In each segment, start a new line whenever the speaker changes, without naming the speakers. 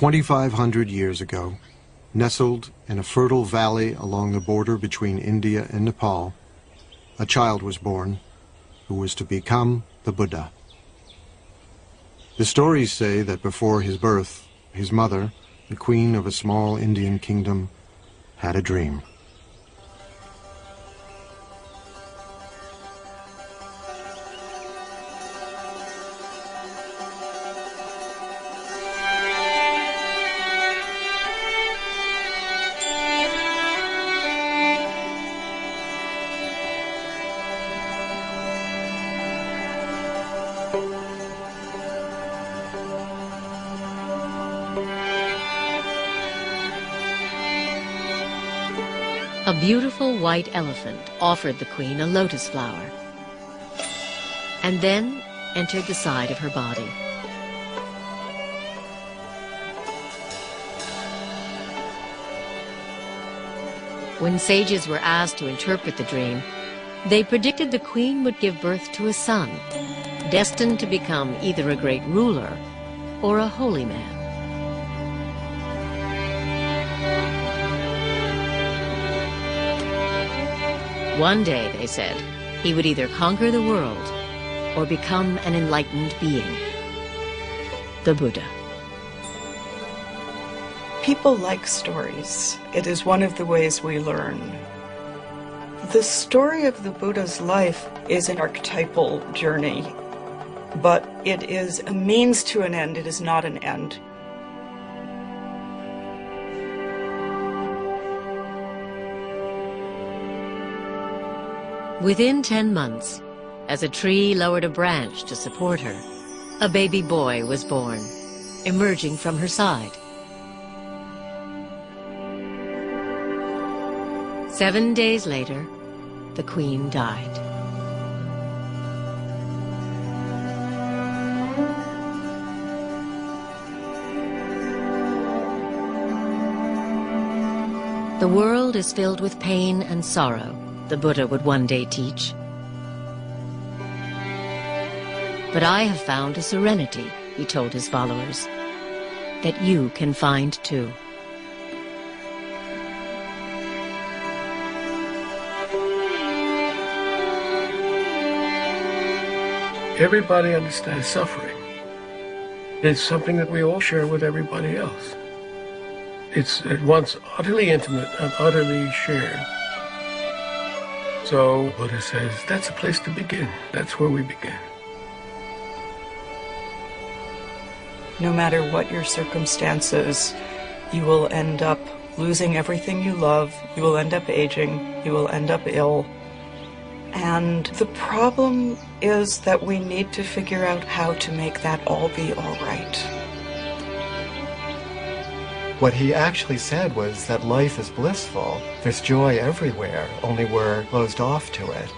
2,500 years ago, nestled in a fertile valley along the border between India and Nepal, a child was born who was to become the Buddha. The stories say that before his birth, his mother, the queen of a small Indian kingdom, had a dream.
A beautiful white elephant offered the queen a lotus flower and then entered the side of her body. When sages were asked to interpret the dream, they predicted the queen would give birth to a son, destined to become either a great ruler or a holy man. One day, they said, he would either conquer the world or become an enlightened being, the Buddha.
People like stories. It is one of the ways we learn. The story of the Buddha's life is an archetypal journey, but it is a means to an end. It is not an end.
Within 10 months, as a tree lowered a branch to support her, a baby boy was born, emerging from her side. 7 days later, the queen died. The world is filled with pain and sorrow, the Buddha would one day teach. But I have found a serenity, he told his followers, that you can find too.
Everybody understands suffering. It's something that we all share with everybody else. It's at once utterly intimate and utterly shared. So Buddha says, that's a place to begin. That's where we begin.
No matter what your circumstances, you will end up losing everything you love. You will end up aging. You will end up ill. And the problem is that we need to figure out how to make that all be all right.
What he actually said was that life is blissful. There's joy everywhere, only we're closed off to it.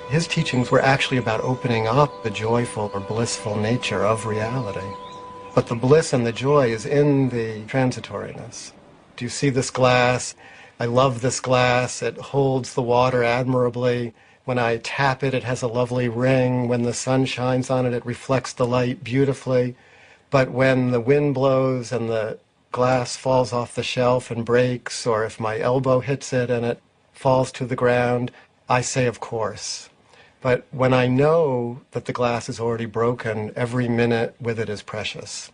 His teachings were actually about opening up the joyful or blissful nature of reality. But the bliss and the joy is in the transitoriness. Do you see this glass? I love this glass. It holds the water admirably. When I tap it, it has a lovely ring. When the sun shines on it, it reflects the light beautifully. But when the wind blows and the glass falls off the shelf and breaks, or if my elbow hits it and it falls to the ground, I say, of course. But when I know that the glass is already broken, every minute with it is precious.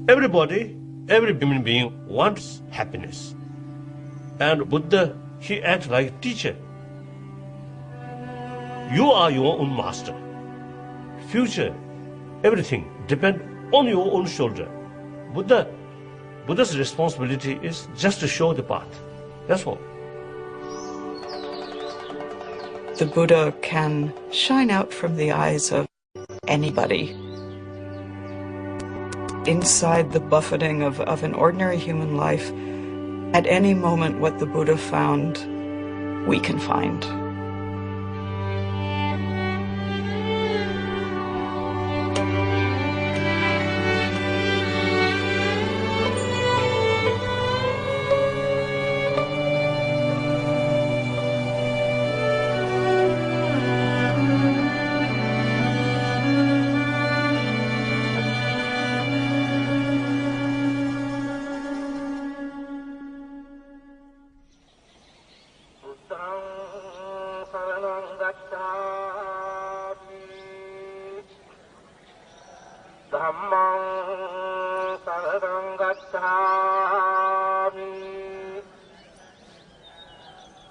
Everybody, every human being wants happiness. And Buddha, he acts like a teacher. You are your own master. Future, everything depends on your own shoulder. Buddha's responsibility is just to show the path. That's all.
The Buddha can shine out from the eyes of anybody. Inside the buffeting of an ordinary human life, at any moment what the Buddha found, we can find.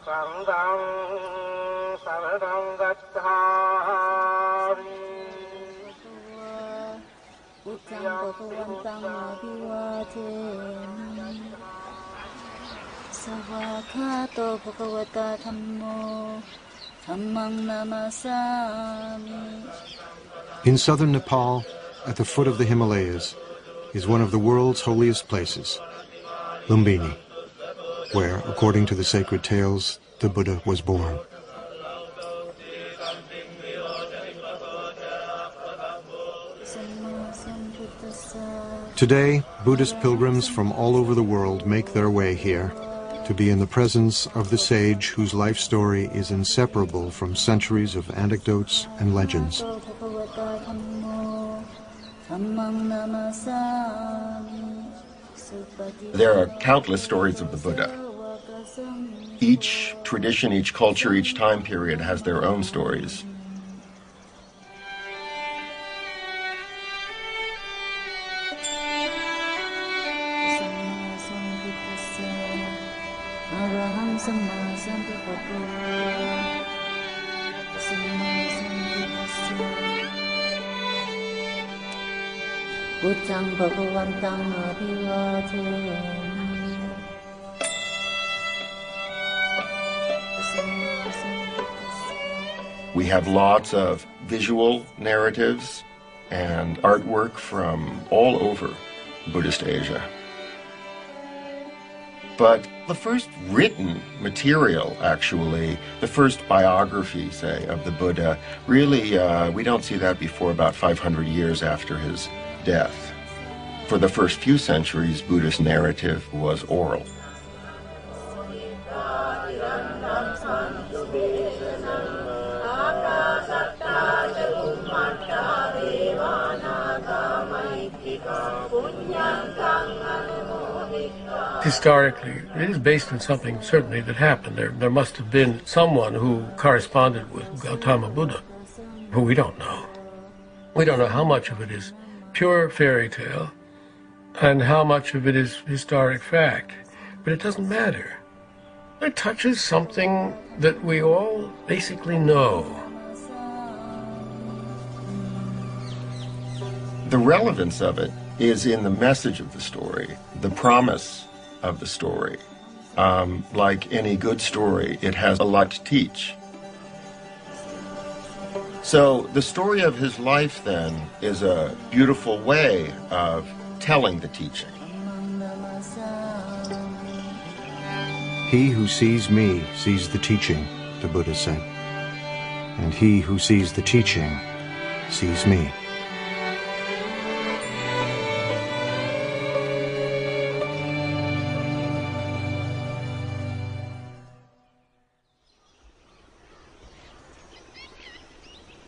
In southern Nepal, at the foot of the Himalayas, is one of the world's holiest places, Lumbini, where, according to the sacred tales, the Buddha was born. Today, Buddhist pilgrims from all over the world make their way here to be in the presence of the sage whose life story is inseparable from centuries of anecdotes and legends.
There are countless stories of the Buddha. Each tradition, each culture, each time period has their own stories. We have lots of visual narratives and artwork from all over Buddhist Asia. But the first written material, actually, the first biography, say, of the Buddha, really, we don't see that before about 500 years after his death. For the first few centuries, Buddhist narrative was oral.
Historically, it is based on something certainly that happened. There must have been someone who corresponded with Gautama Buddha, who we don't know. We don't know how much of it is pure fairy tale and how much of it is historic fact. But it doesn't matter. It touches something that we all basically know.
The relevance of it is in the message of the story, the promise of the story. Like any good story, it has a lot to teach. So the story of his life, then, is a beautiful way of telling the teaching.
He who sees me sees the teaching, the Buddha said. And he who sees the teaching sees me.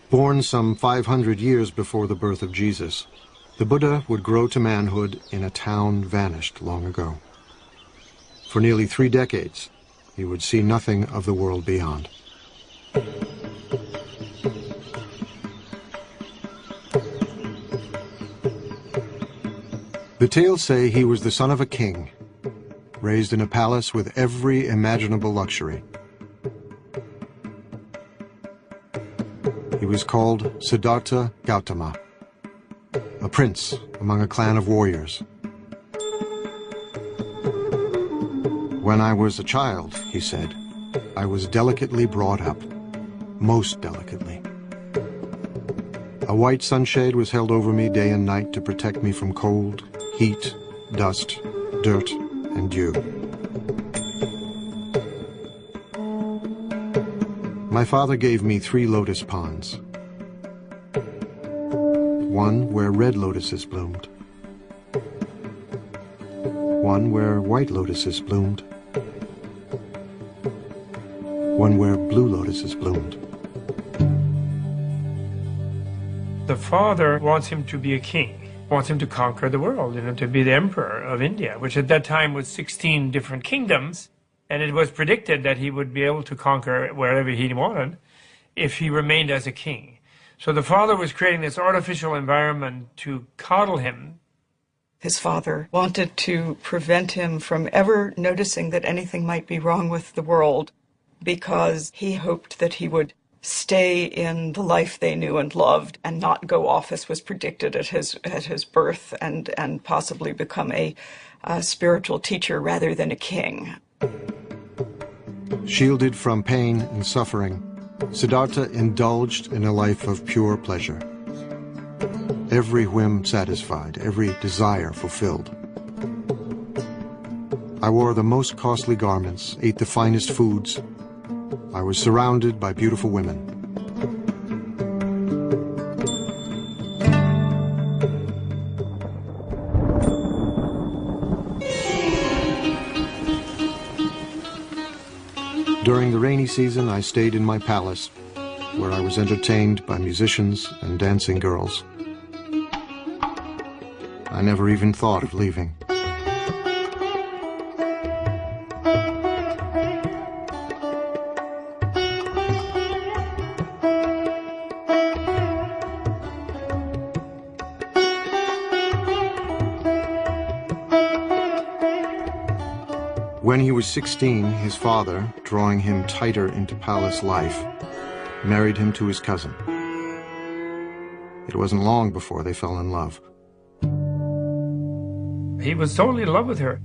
Born some 500 years before the birth of Jesus, the Buddha would grow to manhood in a town vanished long ago. For nearly 3 decades, he would see nothing of the world beyond. The tales say he was the son of a king, raised in a palace with every imaginable luxury. He was called Siddhartha Gautama, a prince among a clan of warriors. When I was a child, he said, I was delicately brought up, most delicately. A white sunshade was held over me day and night to protect me from cold, heat, dust, dirt, and dew. My father gave me 3 lotus ponds. One where red lotuses bloomed. One where white lotuses bloomed. One where blue lotuses bloomed.
The father wants him to be a king, wants him to conquer the world, to be the emperor of India, which at that time was 16 different kingdoms. And it was predicted that he would be able to conquer wherever he wanted if he remained as a king. So the father was creating this artificial environment to coddle him.
His father wanted to prevent him from ever noticing that anything might be wrong with the world. because he hoped that he would stay in the life they knew and loved and not go off as was predicted at his birth and possibly become a spiritual teacher rather than a king.
Shielded from pain and suffering, Siddhartha indulged in a life of pure pleasure. Every whim satisfied, every desire fulfilled. I wore the most costly garments, ate the finest foods. I was surrounded by beautiful women. During the rainy season, I stayed in my palace, where I was entertained by musicians and dancing girls. I never even thought of leaving. When he was 16, his father, drawing him tighter into palace life, married him to his cousin. It wasn't long before they fell in love.
He was totally in love with her.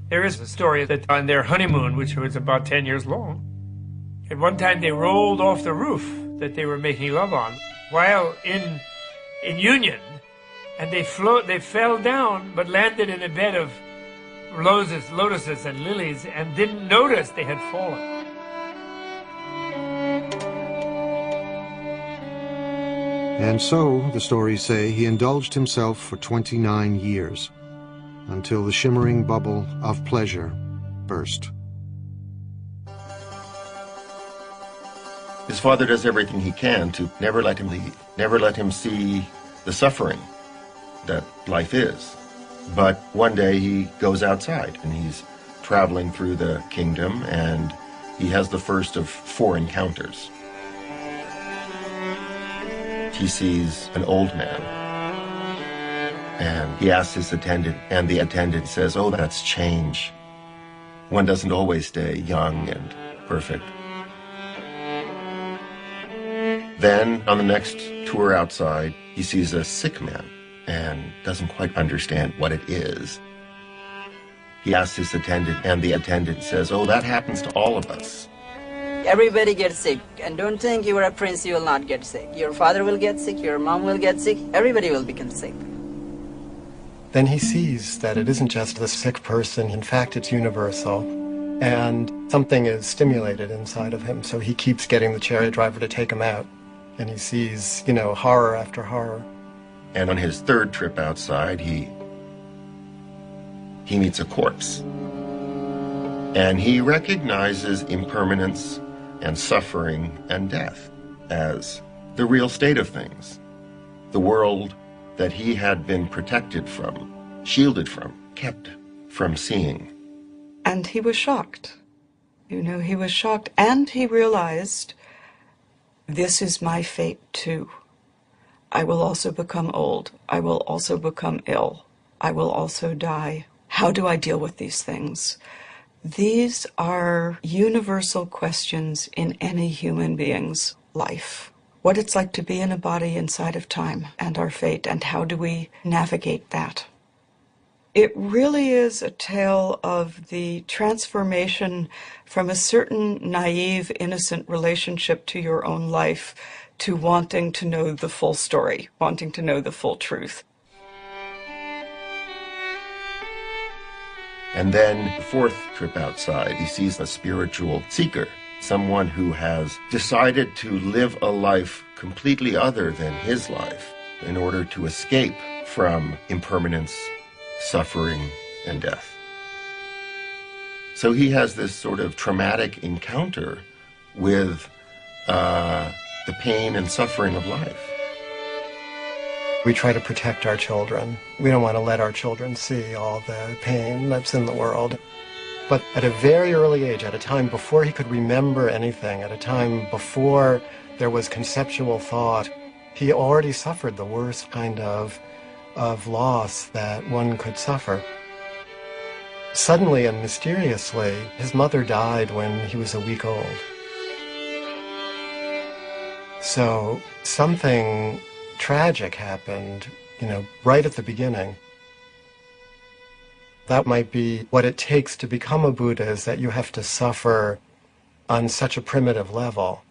There is a story that on their honeymoon, which was about 10 years long, at one time they rolled off the roof that they were making love on while in union, and they fell down but landed in a bed of lotuses and lilies and didn't notice they had fallen.
And so, the stories say, he indulged himself for 29 years, until the shimmering bubble of pleasure burst.
His father does everything he can to never let him leave, never let him see the suffering that life is. But one day he goes outside and he's traveling through the kingdom and he has the first of 4 encounters. He sees an old man and he asks his attendant, and the attendant says, "Oh, that's change. One doesn't always stay young and perfect." Then on the next tour outside, he sees a sick man and doesn't quite understand what it is. He asks his attendant, and the attendant says, "Oh, that happens to all of us."
Everybody gets sick, and don't think you are a prince, you will not get sick. Your father will get sick, your mom will get sick, everybody will become sick.
Then he sees that it isn't just the sick person, in fact it's universal, and something is stimulated inside of him, so he keeps getting the chariot driver to take him out, and he sees, horror after horror.
And on his 3rd trip outside, he meets a corpse. And he recognizes impermanence and suffering and death as the real state of things. The world that he had been protected from, shielded from, kept from seeing.
And he was shocked. He was shocked, and he realized, this is my fate too. I will also become old. I will also become ill. I will also die. How do I deal with these things? These are universal questions in any human being's life. What it's like to be in a body inside of time and our fate, and how do we navigate that? It really is a tale of the transformation from a certain naive, innocent relationship to your own life to wanting to know the full story, wanting to know the full truth.
And then the 4th trip outside, he sees a spiritual seeker, someone who has decided to live a life completely other than his life in order to escape from impermanence, suffering, and death. So he has this sort of traumatic encounter with the pain and suffering of life.
We try to protect our children. We don't want to let our children see all the pain that's in the world. But at a very early age, at a time before he could remember anything, at a time before there was conceptual thought, he already suffered the worst kind of loss that one could suffer. Suddenly and mysteriously, his mother died when he was a week old. So something tragic happened, right at the beginning. That might be what it takes to become a Buddha, is that you have to suffer on such a primitive level.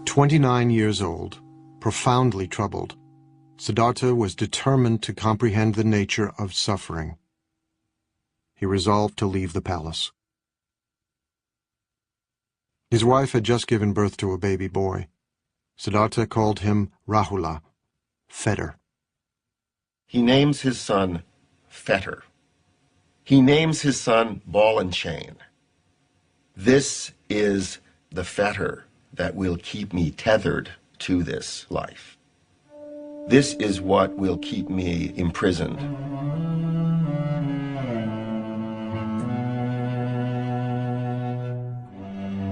"29 years old, profoundly troubled, Siddhartha was determined to comprehend the nature of suffering. He resolved to leave the palace. His wife had just given birth to a baby boy. Siddhartha called him Rahula, fetter.
He names his son Fetter. He names his son Ball and Chain. This is the fetter that will keep me tethered to this life. This is what will keep me imprisoned.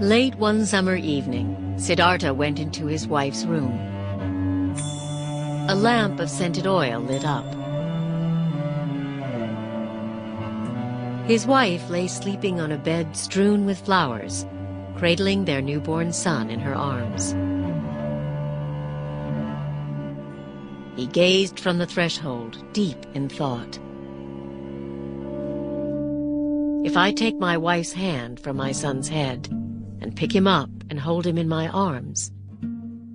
Late one summer evening, Siddhartha went into his wife's room. A lamp of scented oil lit up. His wife lay sleeping on a bed strewn with flowers, cradling their newborn son in her arms. He gazed from the threshold, deep in thought. If I take my wife's hand from my son's head and pick him up and hold him in my arms,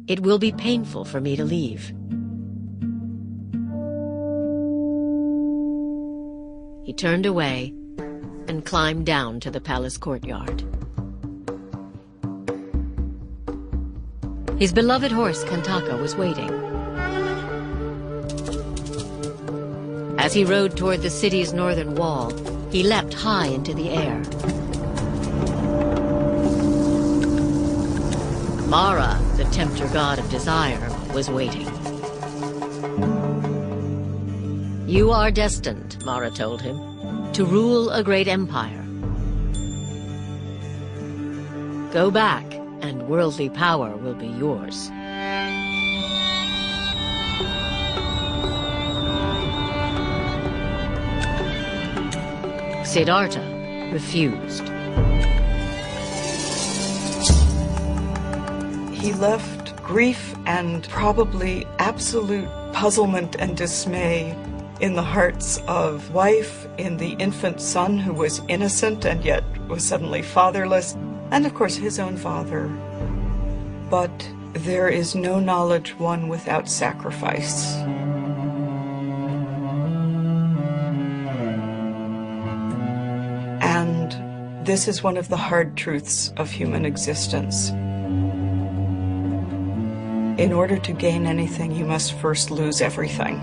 it will be painful for me to leave. He turned away and climbed down to the palace courtyard. His beloved horse Kantaka was waiting. As he rode toward the city's northern wall, he leapt high into the air. Mara, the tempter god of desire, was waiting. You are destined, Mara told him, to rule a great empire. Go back, and worldly power will be yours. Siddhartha refused.
He left grief and probably absolute puzzlement and dismay in the hearts of wife, in the infant son who was innocent and yet was suddenly fatherless, and of course his own father. But there is no knowledge won without sacrifice. And this is one of the hard truths of human existence. In order to gain anything, you must first lose everything.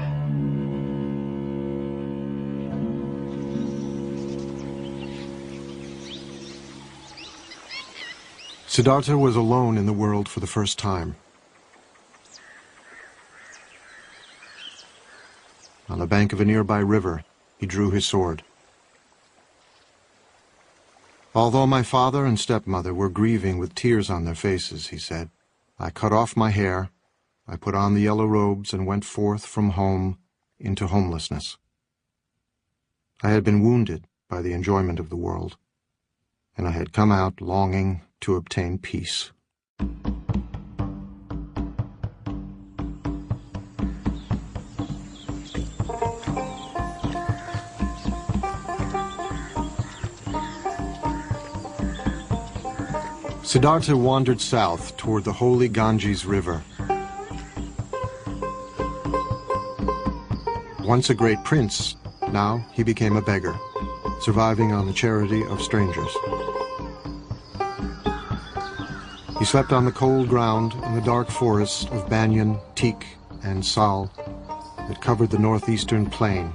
Siddhartha was alone in the world for the first time. On the bank of a nearby river, he drew his sword. Although my father and stepmother were grieving with tears on their faces, he said, I cut off my hair, I put on the yellow robes and went forth from home into homelessness. I had been wounded by the enjoyment of the world, and I had come out longing to obtain peace. Siddhartha wandered south toward the holy Ganges River. Once a great prince, now he became a beggar, surviving on the charity of strangers. He slept on the cold ground in the dark forests of banyan, teak, and sal that covered the northeastern plain,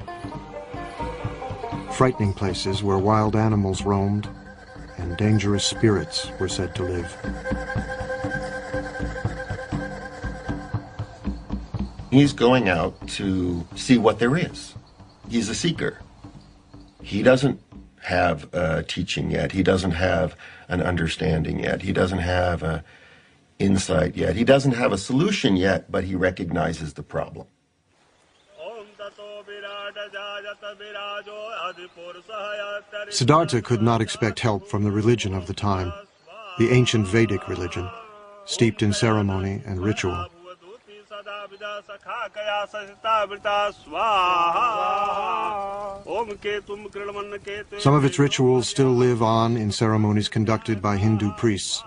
frightening places where wild animals roamed and dangerous spirits were said to live.
He's going out to see what there is. He's a seeker. He doesn't have a teaching yet. He doesn't have an understanding yet. He doesn't have insight yet. He doesn't have a solution yet, but he recognizes the problem.
Siddhartha could not expect help from the religion of the time, the ancient Vedic religion, steeped in ceremony and ritual. Some of its rituals still live on in ceremonies conducted by Hindu priests,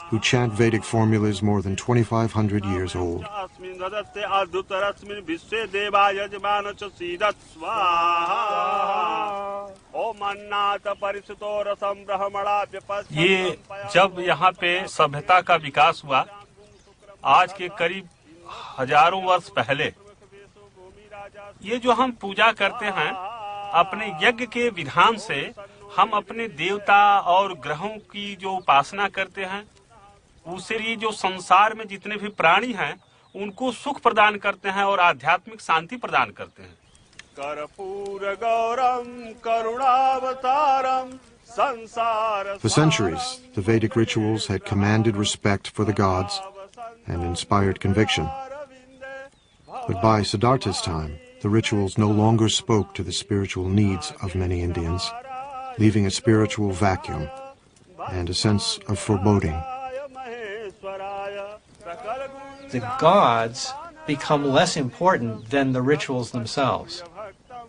who chant Vedic formulas more than 2,500 years old.
ये जब यहाँ पे सभ्यता का विकास हुआ, आज के करीब हजारों वर्ष पहले, ये जो हम पूजा करते हैं, अपने यज्ञ के विधान से हम अपने देवता और ग्रहों की जो उपासना करते हैं, उससे ये जो संसार में जितने भी प्राणी हैं, उनको सुख प्रदान करते हैं और आध्यात्मिक शांति प्रदान करते हैं।
For centuries, the Vedic rituals had commanded respect for the gods and inspired conviction. But by Siddhartha's time, the rituals no longer spoke to the spiritual needs of many Indians, leaving a spiritual vacuum and a sense of foreboding.
The gods become less important than the rituals themselves.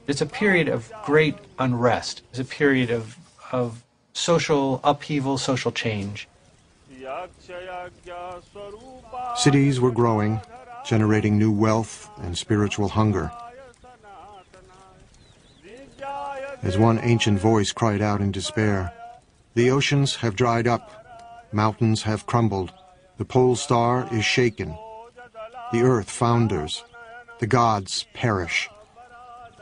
It's a period of great unrest. It's a period of social upheaval, social change.
Cities were growing, generating new wealth and spiritual hunger. As one ancient voice cried out in despair, "The oceans have dried up, mountains have crumbled, the pole star is shaken, the earth founders, the gods perish.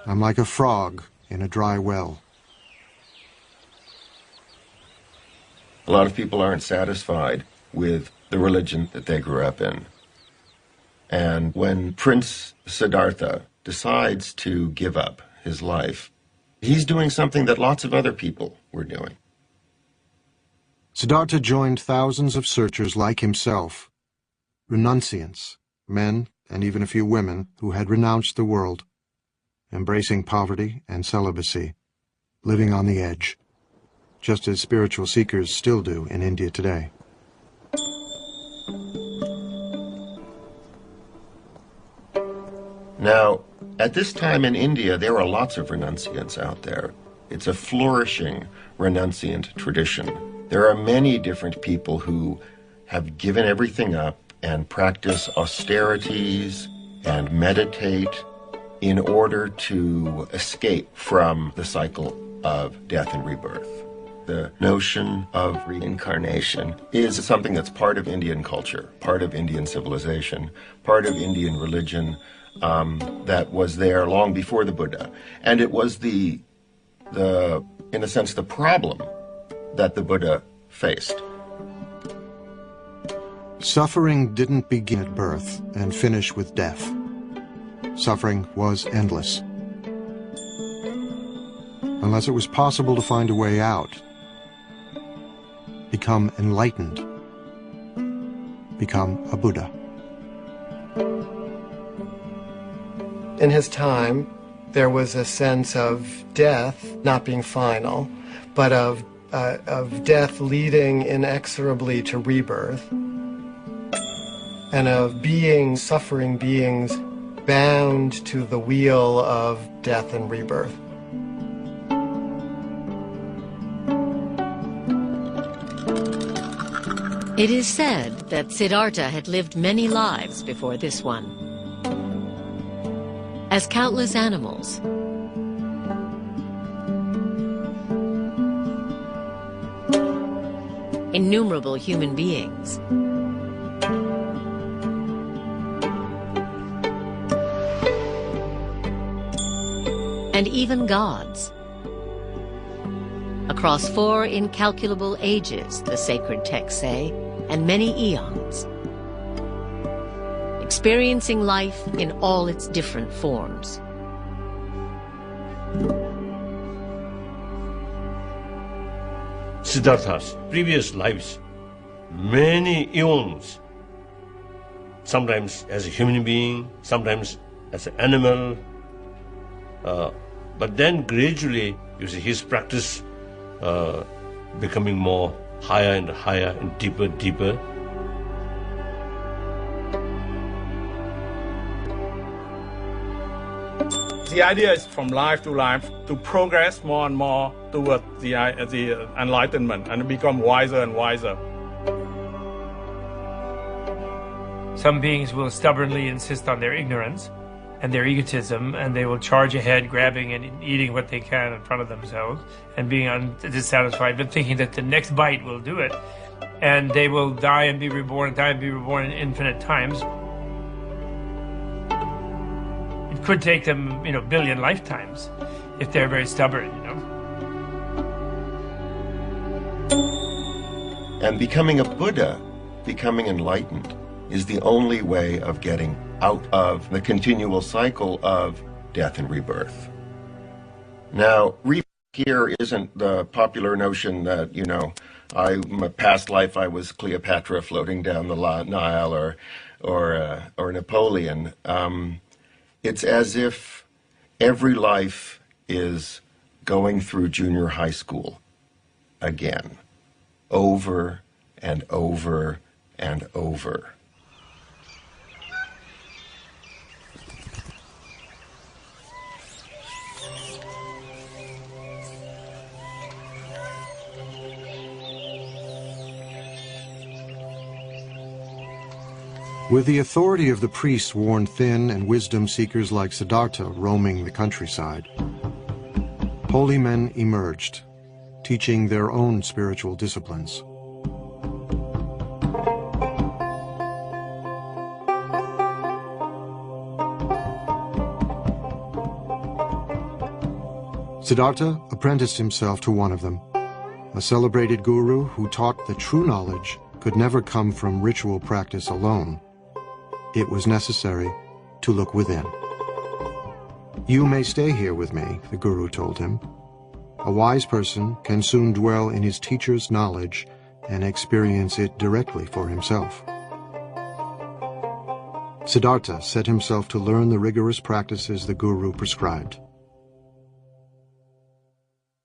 I'm like a frog in a dry well."
A lot of people aren't satisfied with the religion that they grew up in. And when Prince Siddhartha decides to give up his life, he's doing something that lots of other people were doing.
Siddhartha joined thousands of searchers like himself, renunciants, men and even a few women who had renounced the world, embracing poverty and celibacy, living on the edge, just as spiritual seekers still do in India today.
Now, at this time in India, there are lots of renunciants out there. It's a flourishing renunciant tradition. There are many different people who have given everything up and practice austerities and meditate in order to escape from the cycle of death and rebirth. The notion of reincarnation is something that's part of Indian culture, part of Indian civilization, part of Indian religion, that was there long before the Buddha. And it was in a sense, the problem that the Buddha faced.
Suffering didn't begin at birth and finish with death. Suffering was endless. Unless it was possible to find a way out, become enlightened, become a Buddha.
In his time, there was a sense of death not being final, but of death leading inexorably to rebirth, and of suffering beings bound to the wheel of death and rebirth.
It is said that Siddhartha had lived many lives before this one. As countless animals, innumerable human beings, and even gods. Across 4 incalculable ages, the sacred texts say, and many eons, experiencing life in all its different forms.
Siddhartha's previous lives, many eons, sometimes as a human being, sometimes as an animal. But then gradually, you see his practice becoming more higher and higher and deeper, deeper.
The idea is from life to life to progress more and more towards the enlightenment and become wiser and wiser.
Some beings will stubbornly insist on their ignorance and their egotism, and they will charge ahead, grabbing and eating what they can in front of themselves and being dissatisfied, but thinking that the next bite will do it. And they will die and be reborn, die and be reborn in infinite times. It could take them, billion lifetimes if they're very stubborn,
And becoming a Buddha, becoming enlightened, is the only way of getting out of the continual cycle of death and rebirth. Now, rebirth here isn't the popular notion that, my past life I was Cleopatra floating down the Nile or Napoleon. It's as if every life is going through junior high school again, over and over and over.
With the authority of the priests worn thin and wisdom seekers like Siddhartha roaming the countryside, holy men emerged, teaching their own spiritual disciplines. Siddhartha apprenticed himself to one of them, a celebrated guru who taught that true knowledge could never come from ritual practice alone. It was necessary to look within. You may stay here with me, the guru told him. A wise person can soon dwell in his teacher's knowledge and experience it directly for himself. Siddhartha set himself to learn the rigorous practices the guru prescribed.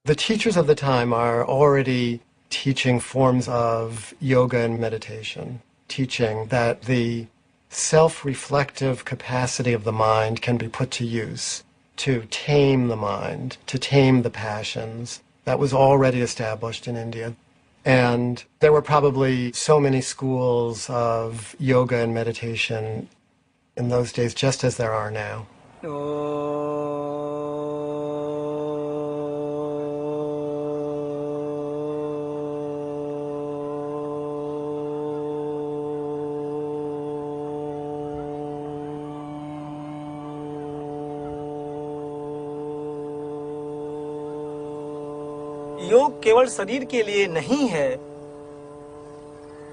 The teachers of the time are already teaching forms of yoga and meditation, teaching that the self-reflective capacity of the mind can be put to use to tame the mind, to tame the passions. That was already established in India. And there were probably so many schools of yoga and meditation in those days, just as there are now.
योग केवल शरीर के लिए नहीं है।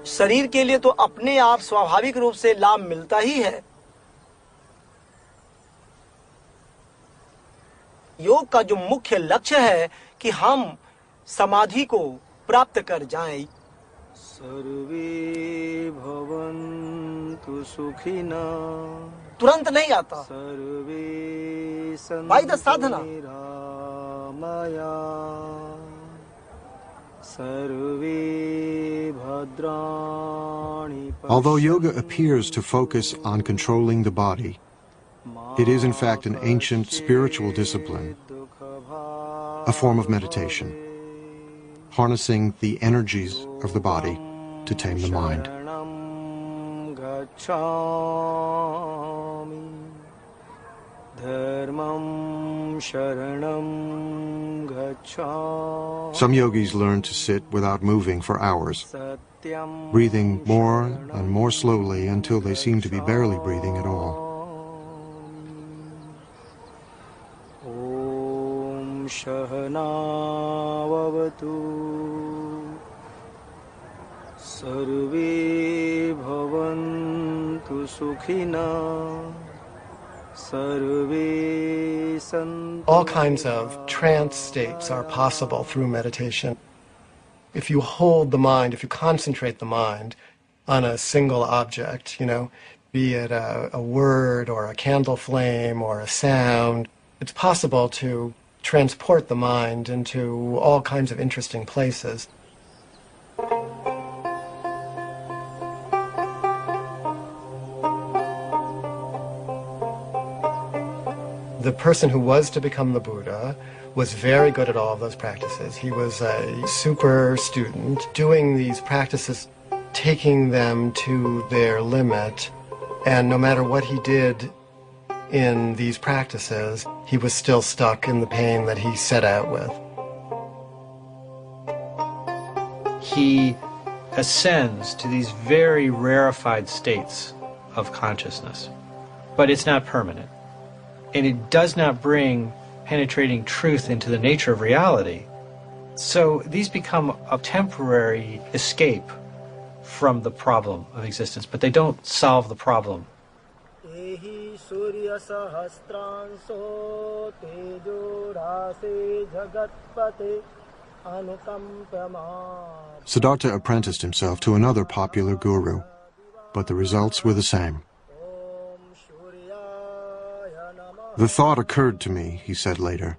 शरीर के लिए तो अपने आप स्वाभाविक रूप से लाभ मिलता ही है। योग का जो मुख्य लक्ष्य है कि हम समाधि को प्राप्त कर जाएं। सर्वे भवन्तु सुखिना तुरंत नहीं आता। सर्वे बाय द साधना।
Although yoga appears to focus on controlling the body, it is in fact an ancient spiritual discipline, a form of meditation, harnessing the energies of the body to tame the mind. Some yogis learn to sit without moving for hours, breathing more and more slowly until they seem to be barely breathing at all.
Om Shahana Vavatu Sarve Bhavantu Sukhina.
All kinds of trance states are possible through meditation. If you hold the mind, if you concentrate the mind on a single object, be it a word or a candle flame or a sound. It's possible to transport the mind into all kinds of interesting places. The person who was to become the Buddha was very good at all of those practices. He was a super student, doing these practices, taking them to their limit, and no matter what he did in these practices, he was still stuck in the pain that he set out with.
He ascends to these very rarefied states of consciousness, but it's not permanent. And it does not bring penetrating truth into the nature of reality. So these become a temporary escape from the problem of existence, but they don't solve the problem.
Siddhartha apprenticed himself to another popular guru, but the results were the same. The thought occurred to me, he said later,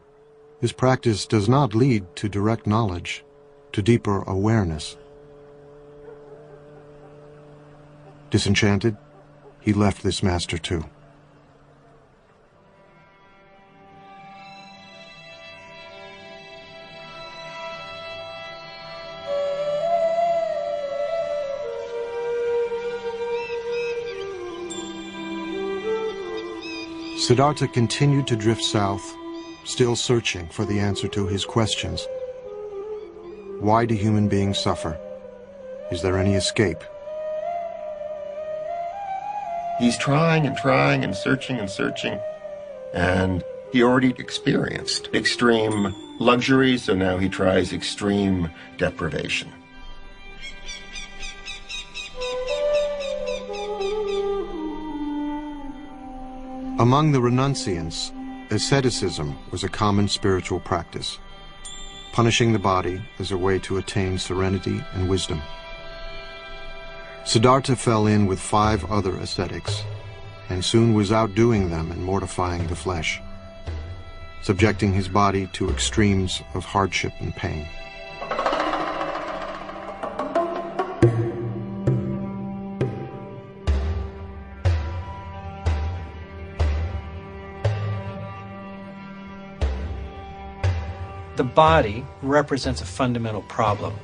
this practice does not lead to direct knowledge, to deeper awareness. Disenchanted, he left this master too. Siddhartha continued to drift south, still searching for the answer to his questions. Why do human beings suffer? Is there any escape?
He's trying and trying and searching, and he already experienced extreme luxury, so now he tries extreme deprivation.
Among the renunciants, asceticism was a common spiritual practice, punishing the body as a way to attain serenity and wisdom. Siddhartha fell in with 5 other ascetics, and soon was outdoing them in mortifying the flesh, subjecting his body to extremes of hardship and pain.
The body represents a fundamental problem.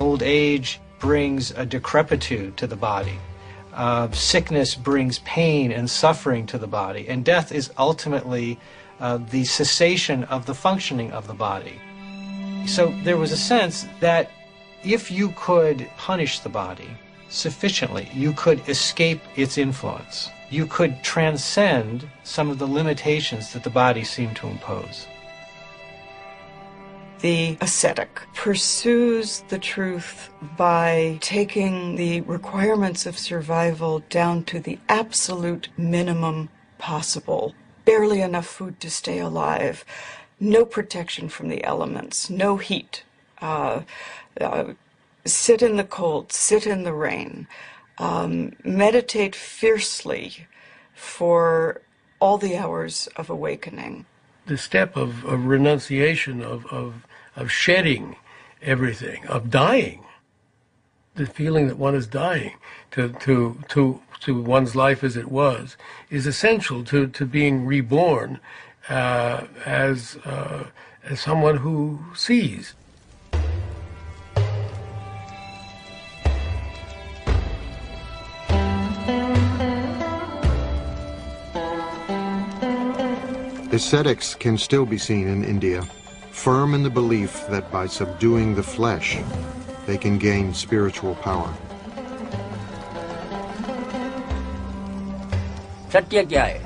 Old age brings a decrepitude to the body. Sickness brings pain and suffering to the body. And death is ultimately the cessation of the functioning of the body. So there was a sense that if you could punish the body sufficiently, you could escape its influence. You could transcend some of the limitations that the body seemed to impose.
The ascetic pursues the truth by taking the requirements of survival down to the absolute minimum possible. Barely enough food to stay alive, no protection from the elements, no heat. Sit in the cold, sit in the rain. Meditate fiercely for all the hours of awakening.
The step of renunciation, of shedding everything, of dying, the feeling that one is dying to one's life as it was, is essential to being reborn as someone who sees.
Ascetics can still be seen in India, firm in the belief that by subduing the flesh, they can gain spiritual power.
सत्य क्या है?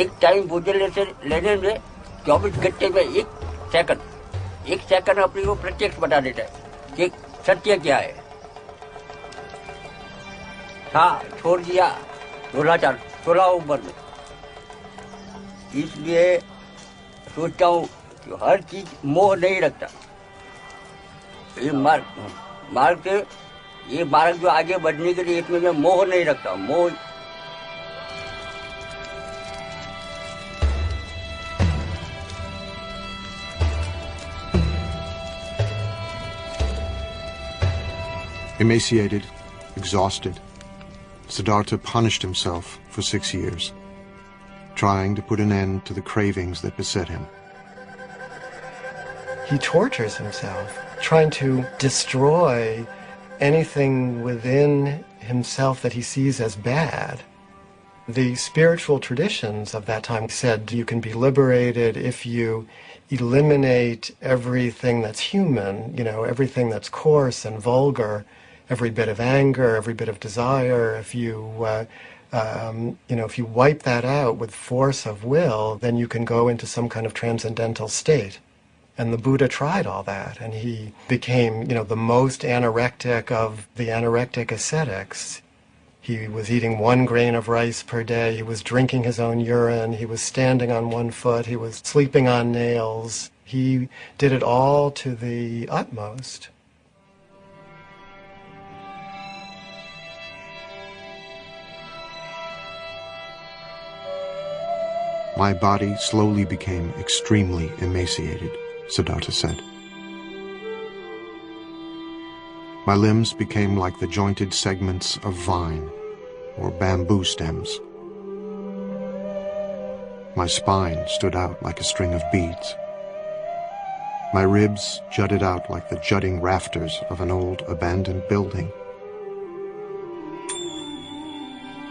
एक time भोजन लेने में 24 घंटे में एक सेकंड अपने को प्रत्यक्ष बता देता है कि सत्य क्या है. हाँ, छोड़ दिया 16 उम्र में. इसलिए सोचता हूँ कि हर चीज मोह नहीं रखता. ये मार्ग से ये मार्ग जो आगे बढ़ने के लिए इसमें मैं मोह नहीं रखता, मोह
Emaciated, exhausted, Siddhartha punished himself for 6 years, trying to put an end to the cravings that beset him.
He tortures himself, trying to destroy anything within himself that he sees as bad. The spiritual traditions of that time said you can be liberated if you eliminate everything that's human, everything that's coarse and vulgar, every bit of anger, every bit of desire. If you wipe that out with force of will, then you can go into some kind of transcendental state. And the Buddha tried all that, and he became, the most anorectic of the anorectic ascetics. He was eating 1 grain of rice per day, he was drinking his own urine, he was standing on 1 foot, he was sleeping on nails. He did it all to the utmost.
My body slowly became extremely emaciated, Siddhartha said. My limbs became like the jointed segments of vine or bamboo stems. My spine stood out like a string of beads. My ribs jutted out like the jutting rafters of an old abandoned building.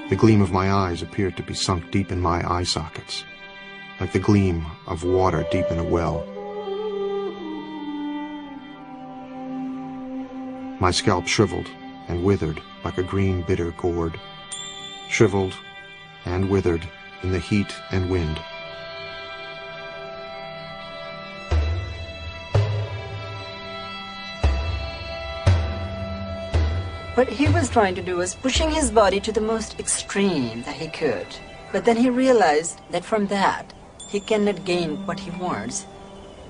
The gleam of my eyes appeared to be sunk deep in my eye sockets, like the gleam of water deep in a well. My scalp shriveled and withered like a green bitter gourd, shriveled and withered in the heat and wind.
What he was trying to do was pushing his body to the most extreme that he could. But then he realized that from that, he cannot gain what he wants.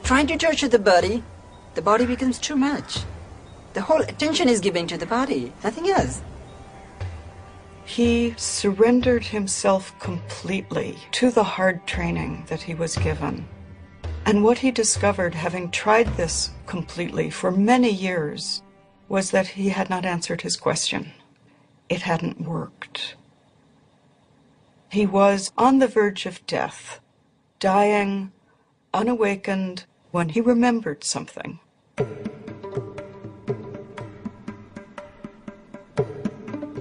Trying to torture the body becomes too much. The whole attention is given to the body, nothing else.
He surrendered himself completely to the hard training that he was given. And what he discovered, having tried this completely for many years, was that he had not answered his question. It hadn't worked. He was on the verge of death, dying, unawakened, when he remembered something.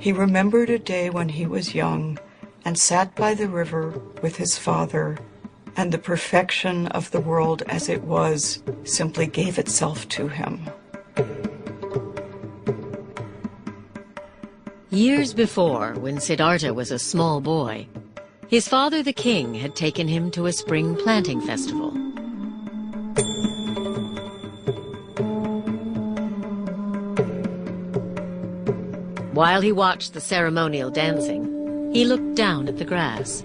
He remembered a day when he was young and sat by the river with his father, and the perfection of the world as it was simply gave itself to him.
Years before, when Siddhartha was a small boy, his father the king had taken him to a spring planting festival. While he watched the ceremonial dancing, he looked down at the grass.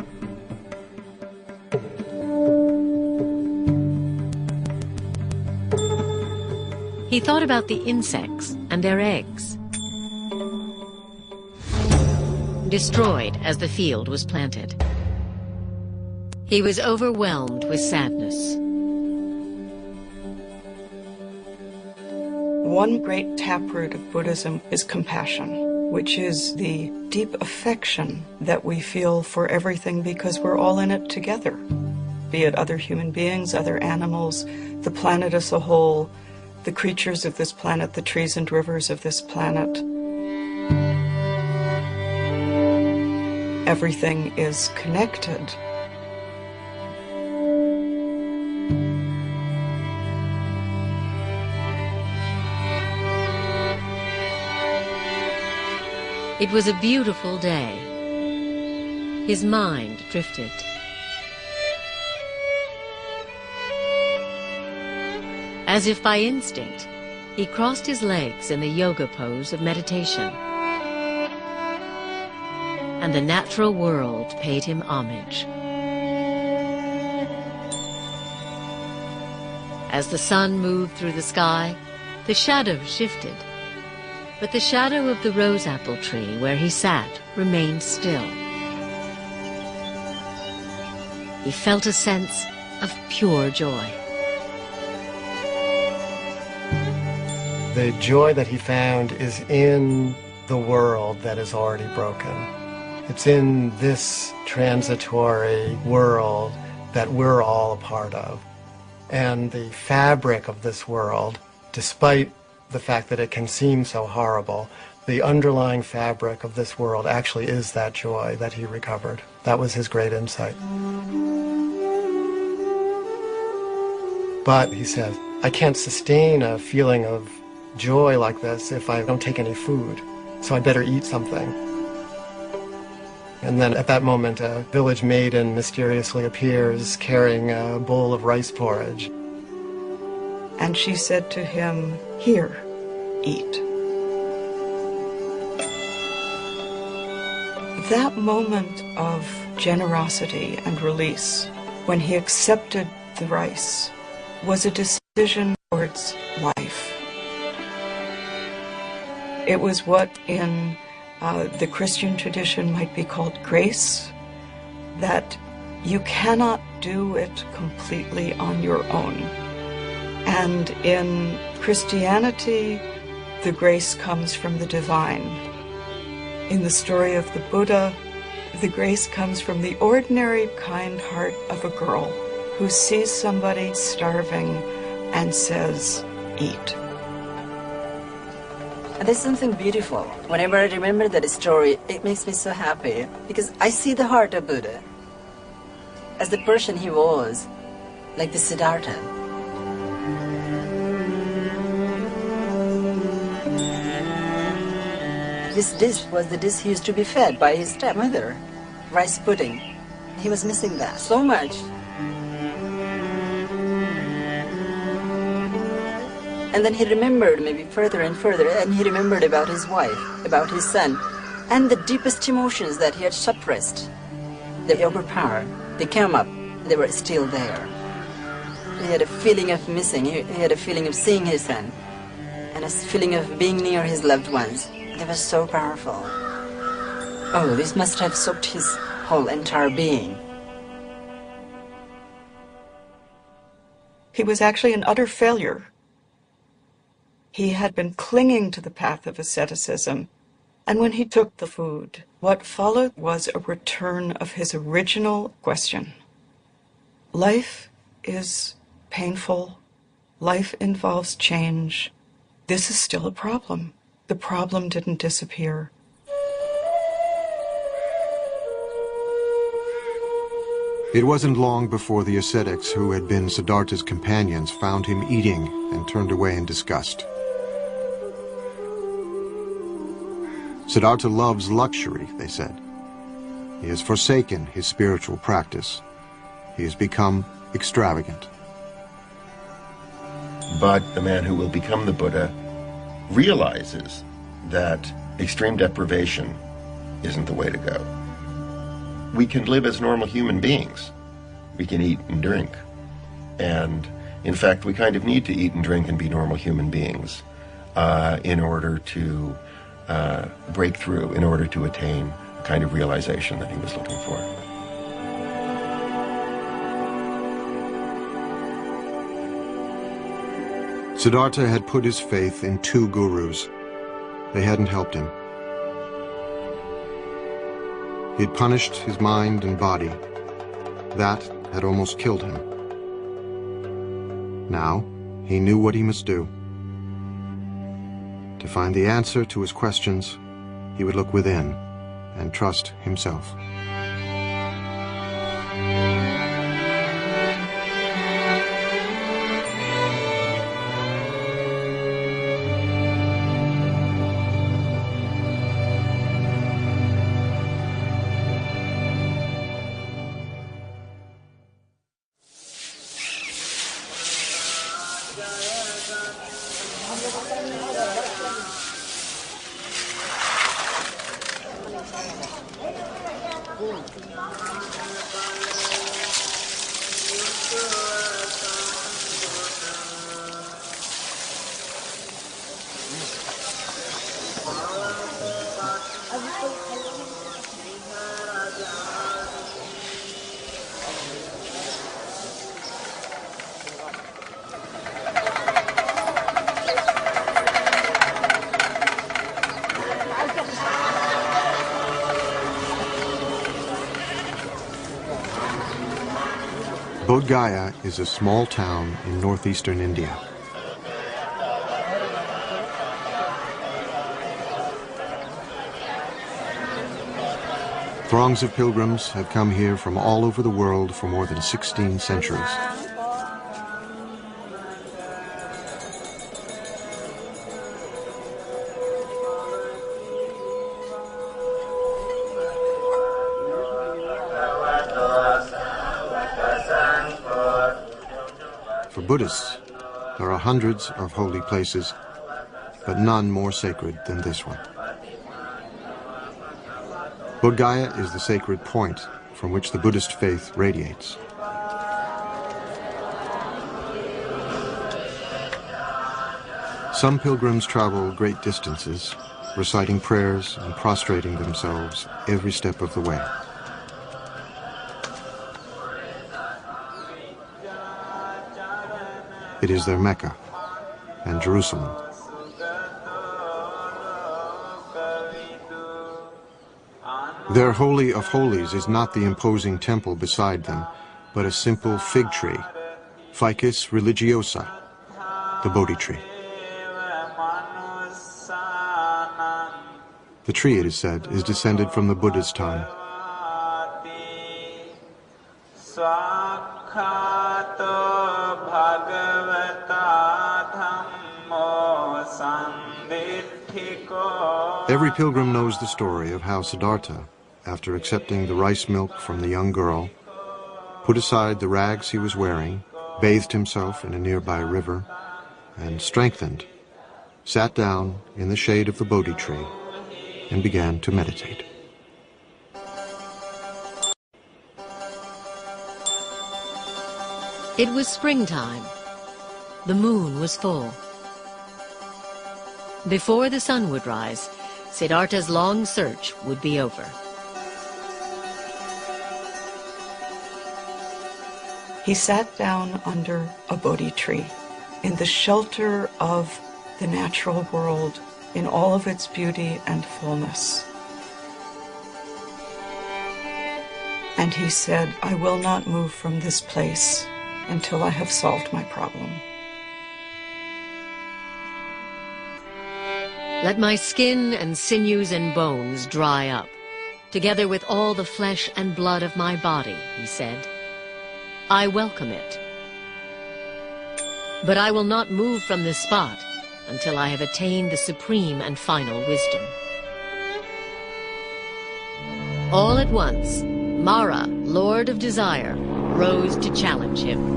He thought about the insects and their eggs, destroyed as the field was planted. He was overwhelmed with sadness.
One great taproot of Buddhism is compassion, which is the deep affection that we feel for everything because we're all in it together, be it other human beings, other animals, the planet as a whole, the creatures of this planet, the trees and rivers of this planet. Everything is connected.
It was a beautiful day. His mind drifted. As if by instinct, he crossed his legs in the yoga pose of meditation. And the natural world paid him homage. As the sun moved through the sky, the shadows shifted. but the shadow of the rose apple tree where he sat remained still. He felt a sense of pure joy.
The joy that he found is in the world that is already broken. It's in this transitory world that we're all a part of. And the fabric of this world, despite the fact that it can seem so horrible, the underlying fabric of this world actually is that joy that he recovered. That was his great insight. But, he says, I can't sustain a feeling of joy like this if I don't take any food, so I better eat something. And then at that moment, a village maiden mysteriously appears carrying a bowl of rice porridge.
And she said to him, "Here, eat." That moment of generosity and release, when he accepted the rice, was a decision towards life. It was what in the Christian tradition might be called grace, that you cannot do it completely on your own. And in Christianity, the grace comes from the divine. In the story of the Buddha, the grace comes from the ordinary kind heart of a girl who sees somebody starving and says, "Eat."
There's something beautiful. Whenever I remember that story, it makes me so happy because I see the heart of Buddha as the person he was, like the Siddhartha. This dish was the dish he used to be fed by his stepmother, rice pudding. He was missing that so much. And then he remembered maybe further and further, and he remembered about his wife, about his son, and the deepest emotions that he had suppressed. They overpowered. They came up. They were still there. He had a feeling of missing. He had a feeling of seeing his son, and a feeling of being near his loved ones. They were so powerful. Oh, this must have soaked his whole entire being.
He was actually an utter failure. He had been clinging to the path of asceticism, and when he took the food, what followed was a return of his original question. Life is painful. Life involves change. This is still a problem. The problem didn't disappear.
It wasn't long before the ascetics who had been Siddhartha's companions found him eating and turned away in disgust. Siddhartha loves luxury, they said. He has forsaken his spiritual practice. He has become extravagant.
But the man who will become the Buddha realizes that extreme deprivation isn't the way to go. We can live as normal human beings. We can eat and drink. And in fact, we kind of need to eat and drink and be normal human beings in order to break through, in order to attain the kind of realization that he was looking for.
Siddhartha had put his faith in 2 gurus. They hadn't helped him. He had punished his mind and body. That had almost killed him. Now, he knew what he must do. To find the answer to his questions, he would look within and trust himself. Bodh Gaya is a small town in northeastern India. Throngs of pilgrims have come here from all over the world for more than 16 centuries. For Buddhists, there are hundreds of holy places, but none more sacred than this one. Bodh Gaya is the sacred point from which the Buddhist faith radiates. Some pilgrims travel great distances, reciting prayers and prostrating themselves every step of the way. It is their Mecca and Jerusalem. Their Holy of Holies is not the imposing temple beside them, but a simple fig tree, Ficus religiosa, the Bodhi tree. The tree, it is said, is descended from the Buddha's time. Every pilgrim knows the story of how Siddhartha, after accepting the rice milk from the young girl, put aside the rags he was wearing, bathed himself in a nearby river, and strengthened, sat down in the shade of the Bodhi tree and began to meditate.
It was springtime. The moon was full. Before the sun would rise, Siddhartha's long search would be over.
He sat down under a Bodhi tree in the shelter of the natural world in all of its beauty and fullness. And he said, I will not move from this place until I have solved my problem.
Let my skin and sinews and bones dry up, together with all the flesh and blood of my body, he said. I welcome it. But I will not move from this spot until I have attained the supreme and final wisdom. All at once, Mara, Lord of Desire, rose to challenge him.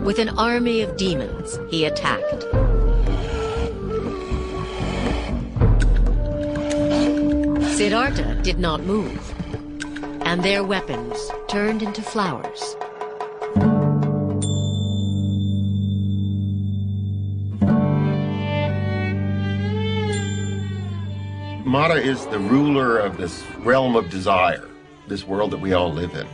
With an army of demons, he attacked. Siddhartha did not move, and their weapons turned into flowers.
Mara is the ruler of this realm of desire, this world that we all live in.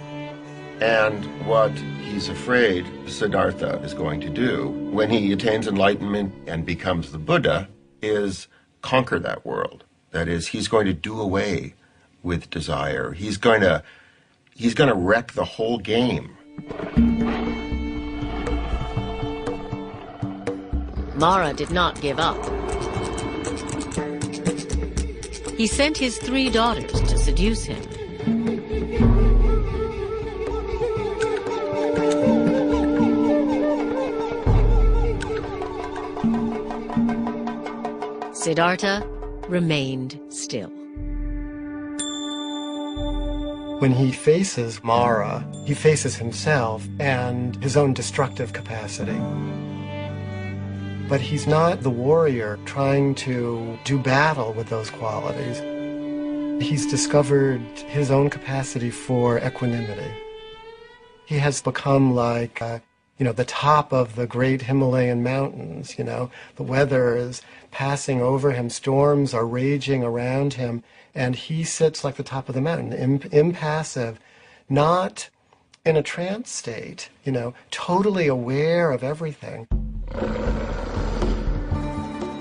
And what he's afraid Siddhartha is going to do when he attains enlightenment and becomes the Buddha is conquer that world. That is, he's going to do away with desire. He's going to wreck the whole game.
Mara did not give up. He sent his 3 daughters to seduce him. Siddhartha remained still.
When he faces Mara, he faces himself and his own destructive capacity. But he's not the warrior trying to do battle with those qualities. He's discovered his own capacity for equanimity. He has become like, the top of the great Himalayan mountains, The weather is passing over him, storms are raging around him, and he sits like the top of the mountain, impassive, not in a trance state, totally aware of everything.